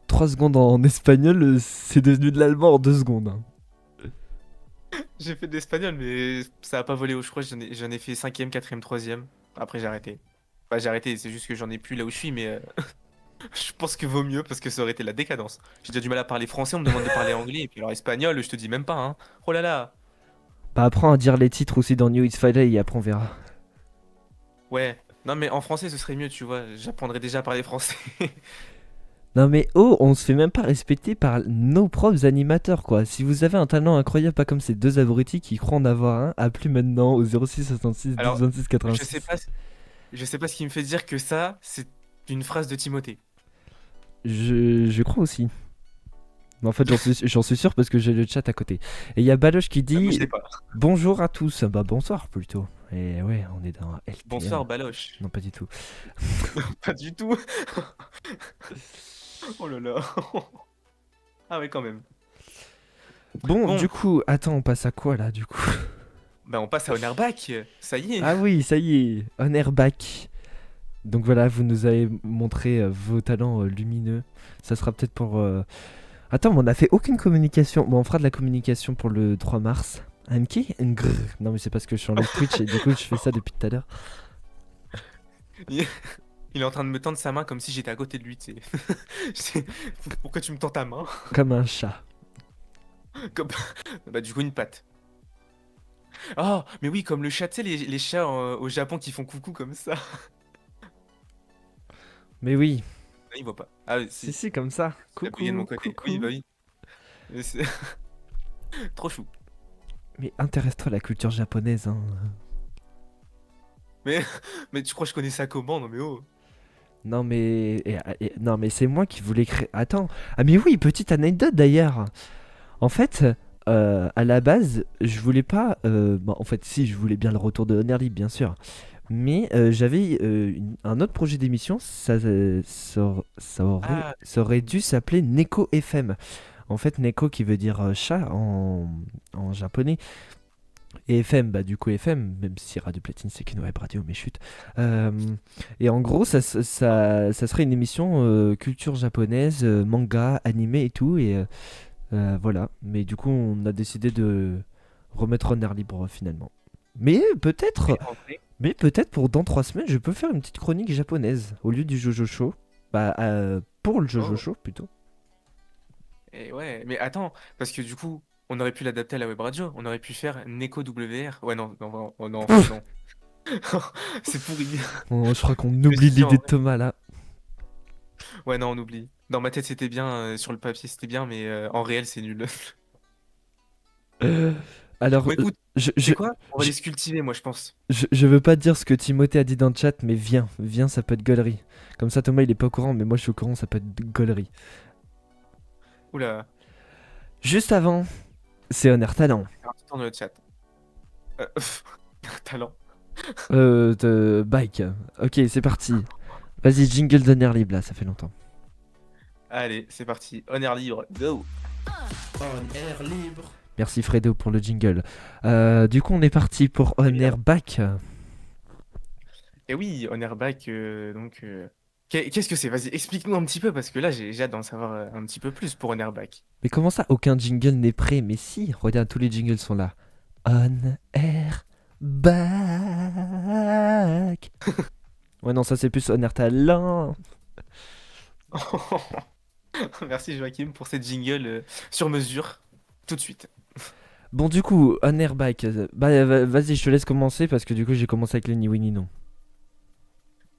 3 secondes en espagnol, c'est devenu de l'allemand en 2 secondes, hein. J'ai fait de l'espagnol, mais ça a pas volé haut. Je crois que j'en ai fait cinquième, quatrième, troisième. Après, j'ai arrêté. Enfin, j'ai arrêté, c'est juste que j'en ai plus là où je suis, mais je pense que vaut mieux parce que ça aurait été la décadence. J'ai déjà du mal à parler français, on me demande de parler anglais, et puis alors espagnol, je te dis même pas, hein. Oh là là. Bah apprends à dire les titres aussi dans New It's Friday et après on verra. Ouais. Non, mais en français, ce serait mieux, tu vois. J'apprendrais déjà à parler français. Non mais oh, on se fait même pas respecter par nos propres animateurs quoi. Si vous avez un talent incroyable, pas comme ces deux abrutis qui croient en avoir un, appelez maintenant au 06 66 12 Alors, 26 je sais 86. pas, je sais pas ce qui me fait dire que ça, c'est une phrase de Timothée. Je crois aussi. Mais en fait, j'en suis sûr parce que j'ai le chat à côté. Et il y a Baloche qui Moi, je dit l'ai pas. bonjour à tous. Bah bonsoir plutôt. Et ouais, on est dans LTM. Bonsoir, Baloche. Non, pas du tout. Pas du tout. Oh là là. Ah ouais, quand même. Bon, Bon, du coup, attends, on passe à quoi là du coup? bah on passe à Honorback. Ça y est. Ah oui, ça y est, on est back. Donc voilà, vous nous avez montré vos talents lumineux. Ça sera peut-être pour. Attends, mais on n'a fait aucune communication. Bon, on fera de la communication pour le 3 mars. Un qui? Un grrr. Non, mais c'est parce que je suis en live Twitch et du coup, je fais ça depuis tout à l'heure. Il il est en train de me tendre sa main comme si j'étais à côté de lui, tu sais. Je sais- Pourquoi tu me tends ta main? Comme un chat. Comme... Bah du coup, une patte. Oh, mais oui, comme le chat, tu sais, les chats au Japon qui font coucou comme ça. Mais oui, Ah, il voit pas. Ah, si, si. si, comme ça. C'est la de mon Coucou, côté. Oui, coucou. bah oui. Mais c'est trop chou. Mais intéresse-toi à la culture japonaise, hein. Mais, mais tu crois que je connais ça comment? Non mais oh. Non mais non mais c'est moi qui voulais créer. Attends. Ah mais oui, petite anecdote d'ailleurs. En fait, à la base, je voulais pas. Bon, en fait, si, je voulais bien le retour de Honor Libre, bien sûr. Mais j'avais un autre projet d'émission. Ah, Ça aurait dû s'appeler Neko FM. En fait, Neko qui veut dire chat en japonais. Et FM, bah du coup FM, même si Radio Platine c'est qu'une web radio, mais chut. Euh, et en gros, ça serait une émission culture japonaise, manga, animé et tout. Et voilà. Mais du coup, on a décidé de remettre en air libre finalement. Mais peut-être, mais en vrai. mais peut-être pour dans 3 semaines, je peux faire une petite chronique japonaise au lieu du Jojo Show. Bah, pour le Jojo Oh. Show plutôt. Et ouais, mais attends, parce que du coup, on aurait pu l'adapter à la web radio. On aurait pu faire Neko WR. Ouais, non, non, oh, non, en fait, non. C'est pourri. Oh, je crois qu'on Mais oublie si, en l'idée de vrai. Thomas là. Ouais, non, on oublie. Dans ma tête, c'était bien, sur le papier, c'était bien, mais en réel, c'est nul. Euh, Alors, Bon, écoute, je, c'est je, quoi? On va je, les sculptiver, moi, je pense. je veux pas dire ce que Timothée a dit dans le chat, mais viens, ça peut être gaulerie. Comme ça, Thomas il est pas au courant, mais moi je suis au courant, ça peut être gaulerie. Oula, Juste avant, c'est Honor Talent. un petit temps dans le chat. Euh, talent. De Bike. Ok, c'est parti. Vas-y, jingle d'Honor Libre là, ça fait longtemps. Allez, c'est parti. On air libre, go! En air libre. Merci Fredo pour le jingle. Du coup, on est parti pour On Air Évidemment. Back. Et oui, on air back, donc. Qu'est-ce que c'est? Vas-y, explique-nous un petit peu, parce que là, j'ai hâte d'en savoir un petit peu plus pour on air back. Mais comment ça, aucun jingle n'est prêt? Mais si, regarde, tous les jingles sont là. On Air Back. Ouais, non, ça c'est plus On Air Talent. Merci Joachim pour cette jingle sur mesure, tout de suite. Bon, du coup, On Air Back. Bah, vas-y, je te laisse commencer parce que du coup, j'ai commencé avec les ni oui ni non.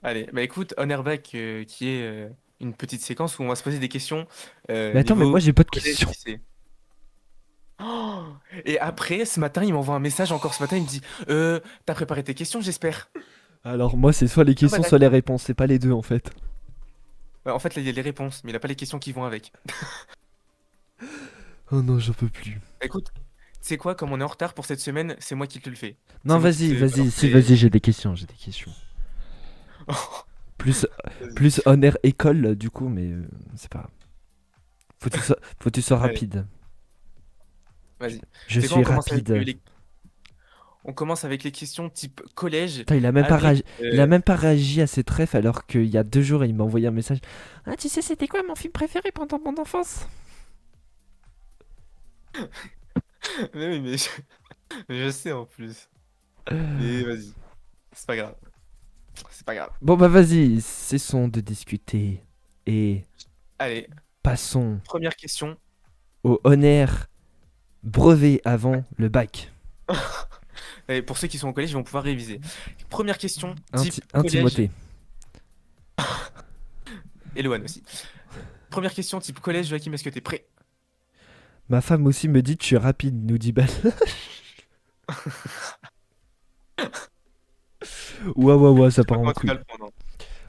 Allez, bah écoute, on air back qui est une petite séquence où on va se poser des questions Mais attends, mais moi niveau j'ai pas de collège, questions. lycée. Oh, et après, ce matin, il m'envoie un message encore ce matin, il me dit t'as préparé tes questions, j'espère. Alors, moi, c'est soit les Ah bah questions, soit les d'accord. réponses. C'est pas les deux en fait. Bah, en fait, là, il y a les réponses, mais il a pas les questions qui vont avec. Oh non, j'en peux plus. Bah, écoute, c'est quoi, comme on est en retard pour cette semaine, c'est moi qui te le fais. C'est Non, moi qui vas-y, te vas-y, balance si, les... vas-y, j'ai des questions, j'ai des questions. Plus, Vas-y. plus On Air École, du coup, mais c'est pas grave. Faut que tu sois Allez, rapide. vas-y. Je C'est quoi, suis rapide. on commence avec les questions type collège Putain, avec... il a même pas réagi à ses trèfles alors qu'il y a 2 jours, il m'a envoyé un message. Ah, tu sais, c'était quoi mon film préféré pendant mon enfance? Mais oui, mais je sais en plus. Mais vas-y, c'est pas grave. C'est pas grave. Bon, bah vas-y, cessons de discuter et Allez, passons première question. au On Air brevet avant le bac. Et pour ceux qui sont au collège, ils vont pouvoir réviser. Première question, Un, type un collège. Timothée. Et Loane aussi. Première question, type collège. Joachim, est-ce que t'es prêt? Ma femme aussi me dit que je suis rapide, nous dit Bal. Ouah, ouah, ouah, ça Je sais pas part en comment tu vas couille. le prendre, hein.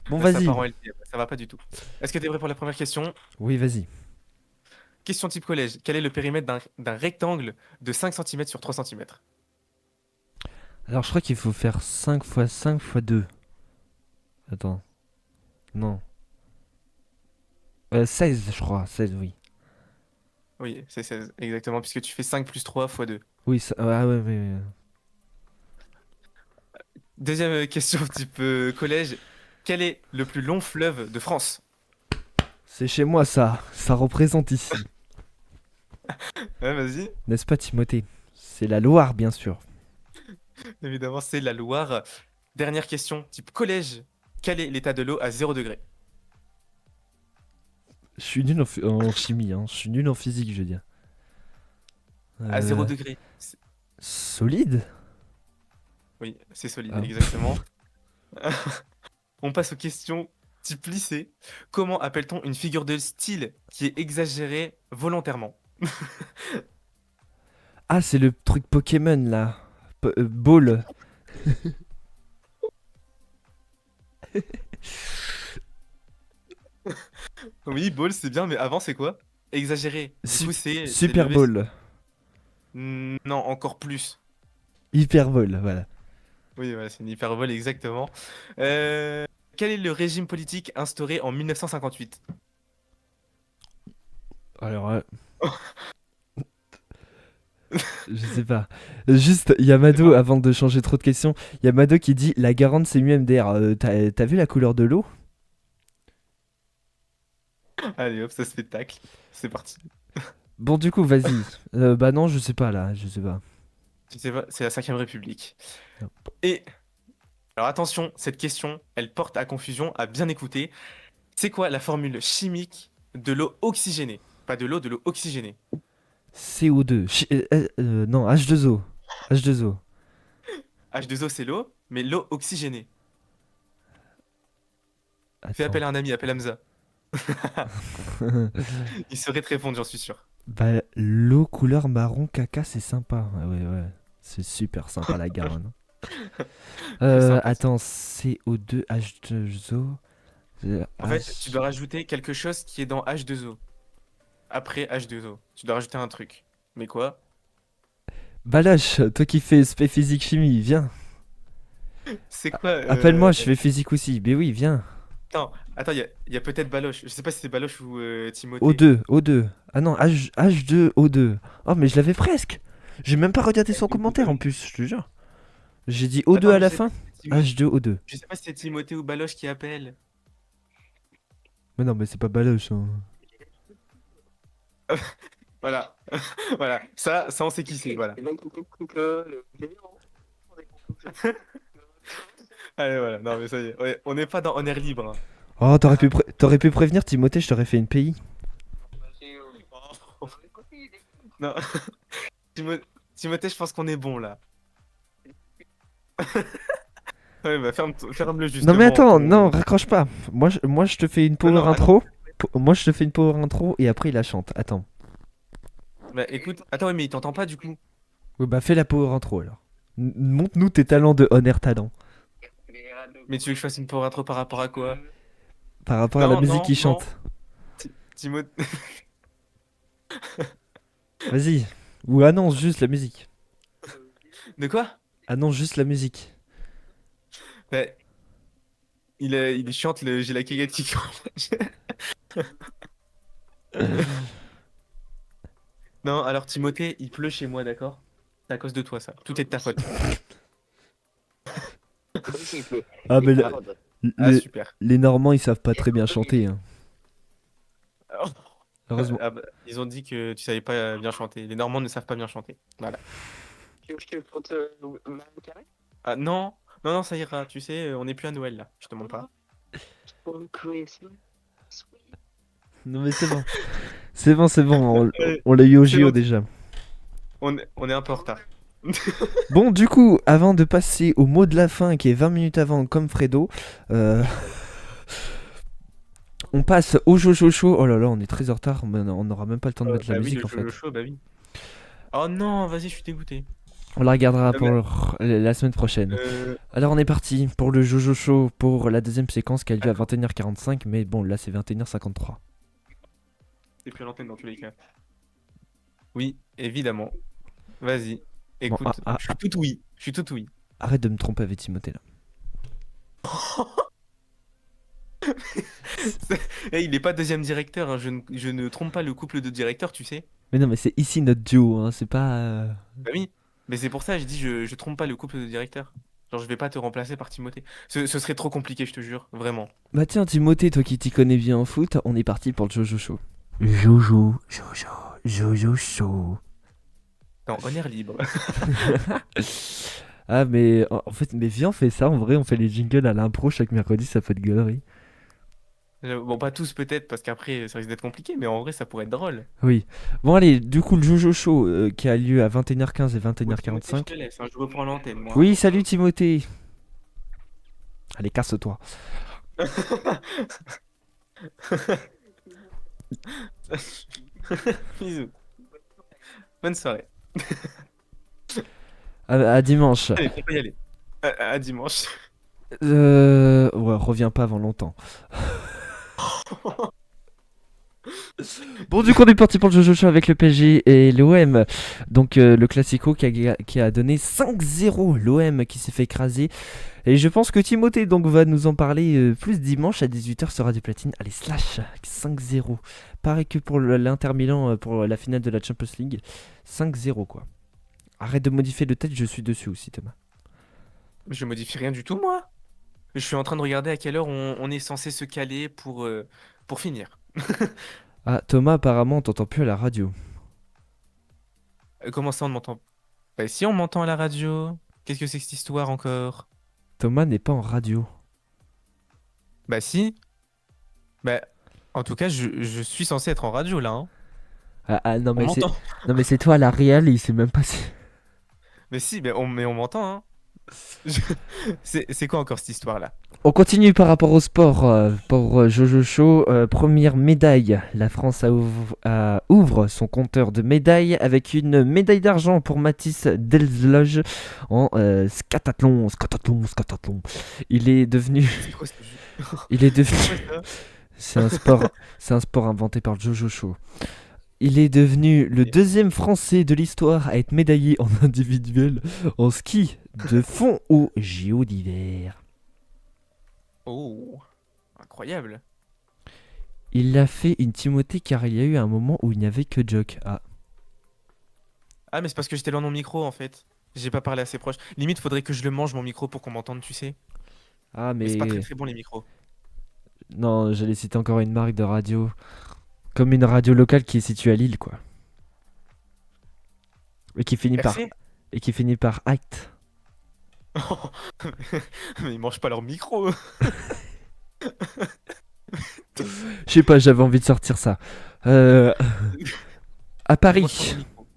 Bon, Là, ça vas-y. part en LT, ça va pas du tout. Est-ce que t'es prêt pour la première question? Oui, vas-y. Question type collège. Quel est le périmètre d'un rectangle de 5 cm sur 3 cm? Alors, je crois qu'il faut faire 5 fois 5 fois 2. Attends. Non. 16, je crois. 16, oui. Oui, c'est 16, exactement, puisque tu fais 5 plus 3 fois 2. Oui, ah ouais, mais. Deuxième question type collège. Quel est le plus long fleuve de France? C'est chez moi, ça. Ça représente ici. Ouais, vas-y. N'est-ce pas, Timothée? C'est la Loire, bien sûr. Évidemment, c'est la Loire. Dernière question type collège. Quel est l'état de l'eau à 0 degré? Je suis nul en chimie, hein. Je suis nul en physique, je veux dire. À 0 Euh, degré. Solide? Oui, c'est solide, Ah. exactement. On passe aux questions type lycée. Comment appelle-t-on une figure de style qui est exagérée volontairement? Ah, c'est le truc Pokémon là. Ball. Oui, ball, c'est bien, mais avant, c'est quoi? Exagéré. Du coup, c'est Super lever. Ball. Non, encore plus. Hyper Ball, voilà. Oui, voilà, c'est une hyperbole, exactement. Euh, Quel est le régime politique instauré en 1958? Alors, je sais pas. Juste, Yamado, avant de changer trop de questions, Yamado qui dit la Garande c'est mieux MDR. T'as vu la couleur de l'eau? Allez, hop, ça spectacle. C'est parti. Bon, du coup, vas-y. Bah non, je sais pas là, je sais pas. Je sais pas, c'est la Cinquième République. Non. Et, alors attention, cette question, elle porte à confusion, à bien écouter. C'est quoi la formule chimique de l'eau oxygénée? Pas de l'eau, de l'eau oxygénée. CO2. Non, H2O. H2O. H2O, c'est l'eau, mais l'eau oxygénée. Fais Attends. appel à un ami, appelle Hamza. Il saurait te répondre, j'en suis sûr. Bah, l'eau couleur marron caca, c'est sympa. Ah ouais, ouais. C'est super sympa la Garonne. C'est sympa. Attends, CO2, H2O. En fait, tu dois rajouter quelque chose qui est dans H2O. Après H2O. Tu dois rajouter un truc. Mais quoi? Baloche, toi qui fais spé physique chimie, viens. C'est quoi Appelle-moi, je fais physique aussi. Mais oui, viens. Attends, il y a peut-être Baloche. Je sais pas si c'est Baloche ou Timothée. O2, O2. Ah non, H2O2. Oh, mais je l'avais presque. J'ai même pas regardé son commentaire en plus, je te jure. J'ai dit O2 Attends, à mais la fin. H2O2. je sais pas si c'est Timothée ou Baloche qui appelle. Mais non, mais c'est pas Baloche, hein. Voilà. Voilà. Ça, on sait qui c'est. Voilà. Allez, voilà. Non, mais ça y est. Ouais, on n'est pas dans On Air Libre, hein. Oh, t'aurais pu prévenir Timothée, je t'aurais fait une PI. Non. Timothée, je pense qu'on est bon là. Ouais, bah ferme-le Non mais justement. attends, non, raccroche pas. Moi, je te fais une Non, power non, attends. intro. Moi, je te fais une power intro et après, il la chante. Attends. Bah écoute, attends, ouais, mais il t'entend pas du coup. Ouais, bah, fais la power intro alors. Montre-nous tes talents de Honor Talent. Mais tu veux que je fasse une power intro par rapport à quoi? Par rapport à la Non, musique non, qu'il non. chante. Timothée. Vas-y. Ou annonce juste la musique. De quoi? Annonce juste la musique. Bah, il chante le J'ai la quéquette qui colle. Non, alors Timothée, il pleut chez moi, d'accord? C'est à cause de toi, ça. Tout est de ta faute. Ah, mais Ah, super. les Normands, ils savent pas très bien chanter, hein. Heureusement. Ah bah, ils ont dit que tu savais pas bien chanter. Les Normands ne savent pas bien chanter. Voilà. Ah non, non, non, ça ira. Tu sais, on n'est plus à Noël là. Je te demande pas. Non mais c'est bon. C'est bon. Ouais, On l'a eu au c'est JO bon. déjà. On est un peu en retard. Bon, du coup, avant de passer au mot de la fin qui est 20 minutes avant, comme Fredo, euh, on passe au Jojo Show. Oh là là, on est très en retard. Mais on n'aura même pas le temps de mettre la Bah oui, musique le en jeu fait. le show, bah oui. Oh non, vas-y, je suis dégoûté. On la regardera Mais, pour la semaine prochaine. euh, Alors, on est parti pour le Jojo Show pour la deuxième séquence qui a lieu à 21h45. Mais bon, là, c'est 21h53. c'est plus à l'antenne dans tous les cas. Oui, évidemment. Vas-y. Bon, Écoute, je suis tout oui. Je suis tout oui. arrête de me tromper avec Timothée là. Eh, il est pas deuxième directeur, hein. Je ne trompe pas le couple de directeurs, tu sais. Mais non, mais c'est ici notre duo, hein. C'est pas. Bah oui. Mais c'est pour ça, je dis, je trompe pas le couple de directeurs. Genre, je vais pas te remplacer par Timothée. Ce serait trop compliqué, je te jure. Vraiment. Bah tiens, Timothée, toi qui t'y connais bien en foot, on est parti pour le Jojo Show. Jojo Show. Non, honneur libre. Ah mais en fait, mais viens, on fait ça, en vrai, on fait les jingles à l'impro chaque mercredi, ça peut être galerie. Bon, pas tous peut-être, parce qu'après, ça risque d'être compliqué, mais en vrai, ça pourrait être drôle. Oui. Bon allez, du coup le Jojo Show qui a lieu à 21h15 et Bon, Timothée, je 21h45. te laisse, hein, je reprends l'antenne, moi. Oui, salut Timothée. Allez, casse-toi. Bisous. Bonne soirée. À dimanche. Allez, on peut y aller. À dimanche. Ouais, reviens pas avant longtemps. Bon, du coup, on est parti pour le Jojo Show avec le PSG et l'OM. Donc, le Classico qui a donné 5-0. L'OM qui s'est fait écraser. Et je pense que Timothée donc, va nous en parler plus dimanche à 18h sur Radio Platine. Allez, slash 5-0. Pareil que pour l'Inter Milan pour la finale de la Champions League. 5-0, quoi. Arrête de modifier le tête, je suis dessus aussi, Thomas. Je modifie rien du tout, moi. Je suis en train de regarder à quelle heure on est censé se caler pour finir. Ah, Thomas, apparemment, on t'entend plus à la radio. Comment ça, on m'entend? Bah si, on m'entend à la radio. Qu'est-ce que c'est que cette histoire encore? Thomas n'est pas en radio. Bah si. Bah, en tout cas, je suis censé être en radio, là, hein. Non, On mais c'est... m'entend. non, mais c'est toi, la réal, il sait même pas si... Mais si, mais on m'entend, hein. Je- C'est quoi encore cette histoire-là? On continue par rapport au sport pour Jojo Show. Première médaille, la France ouvre son compteur de médailles avec une médaille d'argent pour Mathis Delzloge en skatathlon. Il est devenu, C'est quoi ce jeu? il est devenu, C'est quoi ça? c'est un sport inventé par Jojo Show. Il est devenu le deuxième Français de l'histoire à être médaillé en individuel en ski de fond au JO d'hiver. Oh, incroyable. Il l'a fait une Timothée car il y a eu un moment où il n'y avait que Jock. Ah, Ah, mais c'est parce que j'étais loin de mon micro, en fait. J'ai pas parlé assez proche. Limite, faudrait que je le mange, mon micro, pour qu'on m'entende, tu sais. ah Mais c'est pas très mais très bon, les micros. non, j'allais citer encore une marque de radio. Comme une radio locale qui est située à Lille, quoi. Et qui finit par, RC? et qui finit par Act. Mais ils mangent pas leur micro, eux. Je sais pas, j'avais envie de sortir ça. À Ils mangent pas Paris. leur micro.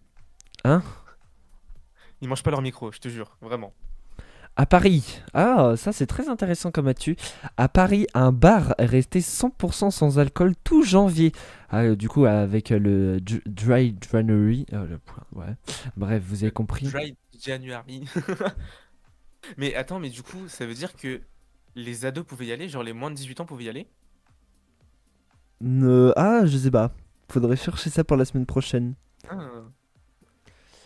Hein? Ils mangent pas leur micro, je te jure, vraiment. À Paris. Ah, ça c'est très intéressant comme actu. À Paris, un bar est resté 100% sans alcool tout janvier. Ah, du coup, avec le Dry January. Ouais. Bref, vous avez compris. Dry January. Mais attends, mais du coup, ça veut dire que les ados pouvaient y aller, genre les moins de 18 ans pouvaient y aller? Ah, je sais pas. Faudrait chercher ça pour la semaine prochaine. Ah.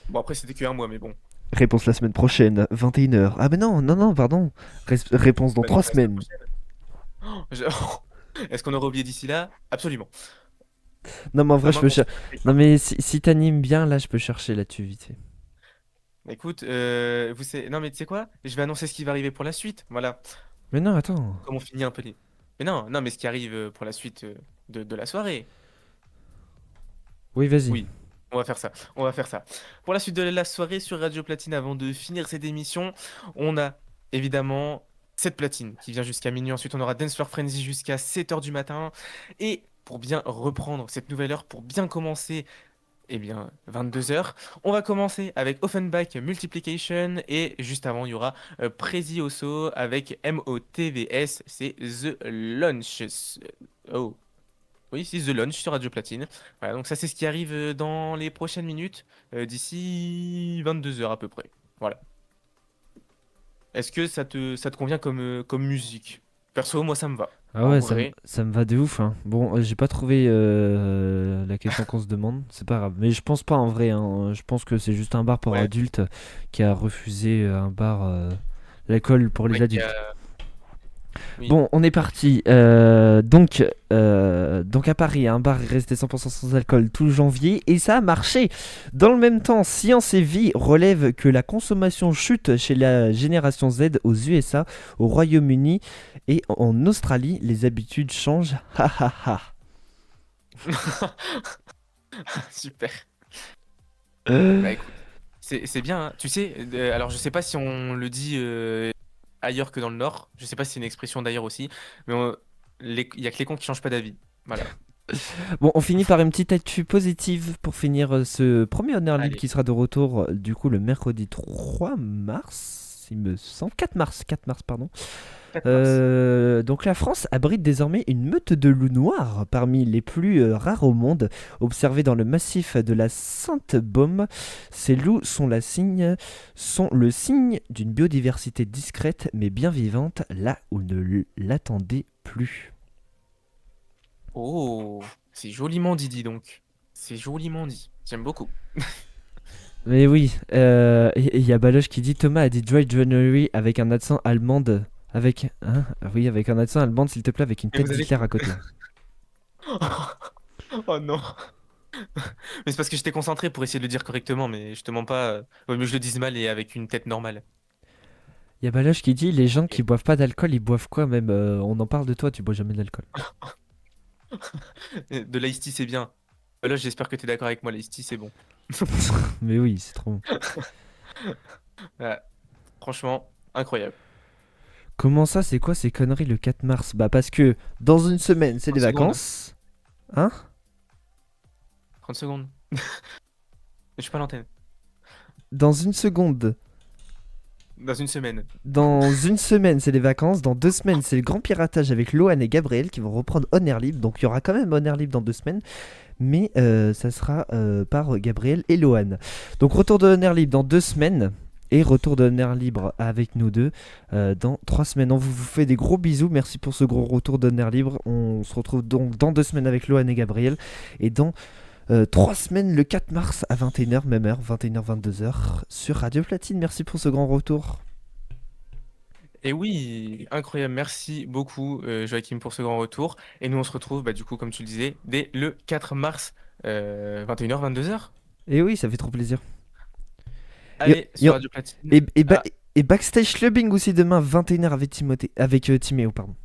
Bon, après, c'était que un mois, mais bon. Réponse la semaine prochaine, 21h. Ah, mais non, pardon. Réponse dans Bah, 3 donc, la semaine semaines. prochaine. Oh, Est-ce qu'on aurait oublié d'ici là? Absolument. Non, mais en vrai, Non, je moi, peux bon, chercher. Non, mais si t'animes bien, là, je peux chercher là-dessus vite fait. écoute, non, mais tu sais quoi? Je vais annoncer ce qui va arriver pour la suite. Voilà. Mais non, attends. Comme on finit un peu les. Mais non, non, mais ce qui arrive pour la suite de la soirée. Oui, vas-y. Oui, on va faire ça. On va faire ça. Pour la suite de la soirée sur Radio Platine, avant de finir cette émission, on a évidemment cette platine qui vient jusqu'à minuit. Ensuite, on aura Dance Floor Frenzy jusqu'à 7h du matin. Et pour bien reprendre cette nouvelle heure, pour bien commencer, eh bien, 22h, on va commencer avec Offenbach Multiplication. Et juste avant, il y aura Prezi Osso avec MOTVS. C'est The Launch. Oh. Oui, c'est The Launch sur Radio Platine. Voilà, donc ça c'est ce qui arrive dans les prochaines minutes, d'ici 22h à peu près. Voilà. Est-ce que ça te convient comme musique? Perso, moi ça me va. Ah En ouais, vrai. ça me va de ouf, hein. Bon, j'ai pas trouvé la question qu'on se demande, c'est pas grave. Mais je pense pas en vrai, hein. Je pense que c'est juste un bar pour Ouais. adultes qui a refusé un bar, l'alcool pour les Ouais, adultes. oui. Bon, on est parti. Donc à Paris, un bar est resté 100% sans alcool tout janvier et ça a marché. Dans le même temps, Science et Vie relève que la consommation chute chez la génération Z aux USA, au Royaume-Uni et en Australie. Les habitudes changent. Ha ha ha. Super. Bah écoute, c'est bien, hein. Tu sais, alors je sais pas si on le dit ailleurs que dans le Nord. Je sais pas si c'est une expression d'ailleurs aussi, mais il y a que les cons qui changent pas d'avis. Voilà. Bon, on finit par une petite actu positive pour finir ce premier Honor Libre Allez. qui sera de retour du coup le mercredi 3 mars, il me semble. 4 mars, 4 mars, pardon. 4 mars. Donc la France abrite désormais une meute de loups noirs parmi les plus rares au monde, observés dans le massif de la Sainte-Baume. Ces loups sont le signe d'une biodiversité discrète mais bien vivante là où ne l'attendait plus. Oh, c'est joliment dit, dis donc. C'est joliment dit. J'aime beaucoup. Mais oui, il y a Baloche qui dit Thomas a dit Dry January avec un accent allemand. Avec, hein, oui, avec un accent allemand, s'il te plaît, avec une Mais tête vous avez... d'Hitler à côté. Oh non. Mais c'est parce que j'étais concentré pour essayer de le dire correctement, mais je te mens pas. Vaut mieux que je le dise mal et avec une tête normale. Il y a Baloche qui dit les gens qui Ok. boivent pas d'alcool, ils boivent quoi même on en parle de toi, tu bois jamais d'alcool. De l'ice tea, c'est bien. Là, j'espère que tu es d'accord avec moi. L'ice tea, c'est bon. Mais oui, c'est trop bon. Ouais, franchement, incroyable. Comment ça, c'est quoi ces conneries le 4 mars? Bah parce que dans une semaine, c'est 30 les secondes. vacances. Hein? 30 secondes. Je suis pas à l'antenne. Dans une seconde. Dans une semaine. Dans une semaine, c'est les vacances. Dans 2 semaines, c'est le grand piratage avec Lohan et Gabriel qui vont reprendre On Air Libre. Donc il y aura quand même On Air Libre dans 2 semaines. Mais ça sera par Gabriel et Lohan. Donc retour de On Air Libre dans 2 semaines. Et retour de On Air Libre avec nous deux dans 3 semaines. On vous fait des gros bisous. Merci pour ce gros retour de On Air Libre. On se retrouve donc dans 2 semaines avec Lohan et Gabriel. Et dans 3 semaines, le 4 mars à 21h, même heure, 21h, 22h, sur Radio Platine. Merci pour ce grand retour. Et oui, incroyable. Merci beaucoup, Joachim, pour ce grand retour. Et nous, on se retrouve, bah, du coup, comme tu le disais, dès le 4 mars, 21h, 22h. Et oui, ça fait trop plaisir. Et, Allez, sur Radio Platine. Ah, et Backstage Clubbing aussi demain, 21h avec Timéo, pardon.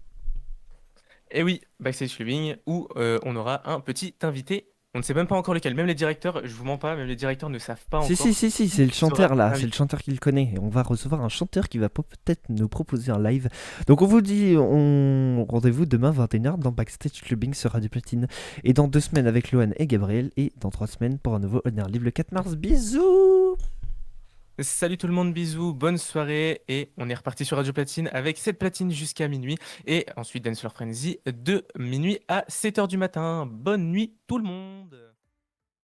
et oui, Backstage Clubbing, où on aura un petit invité. On ne sait même pas encore lequel. Même les directeurs, je vous mens pas, même les directeurs ne savent pas Si, encore si, si, si, qui c'est le sera chanteur là, c'est le l'invité. chanteur qui le connaît. Et on va recevoir un chanteur qui va peut-être nous proposer un live. Donc on vous dit, rendez-vous demain 21h dans Backstage Clubbing sur Radio Platine. Et dans 2 semaines avec Lohan et Gabriel. Et dans 3 semaines pour un nouveau On Air Live le 4 mars. Bisous! Salut tout le monde, bisous, bonne soirée. Et on est reparti sur Radio Platine avec cette platine jusqu'à minuit. Et ensuite Dance Floor Frenzy de minuit à 7h du matin. Bonne nuit tout le monde.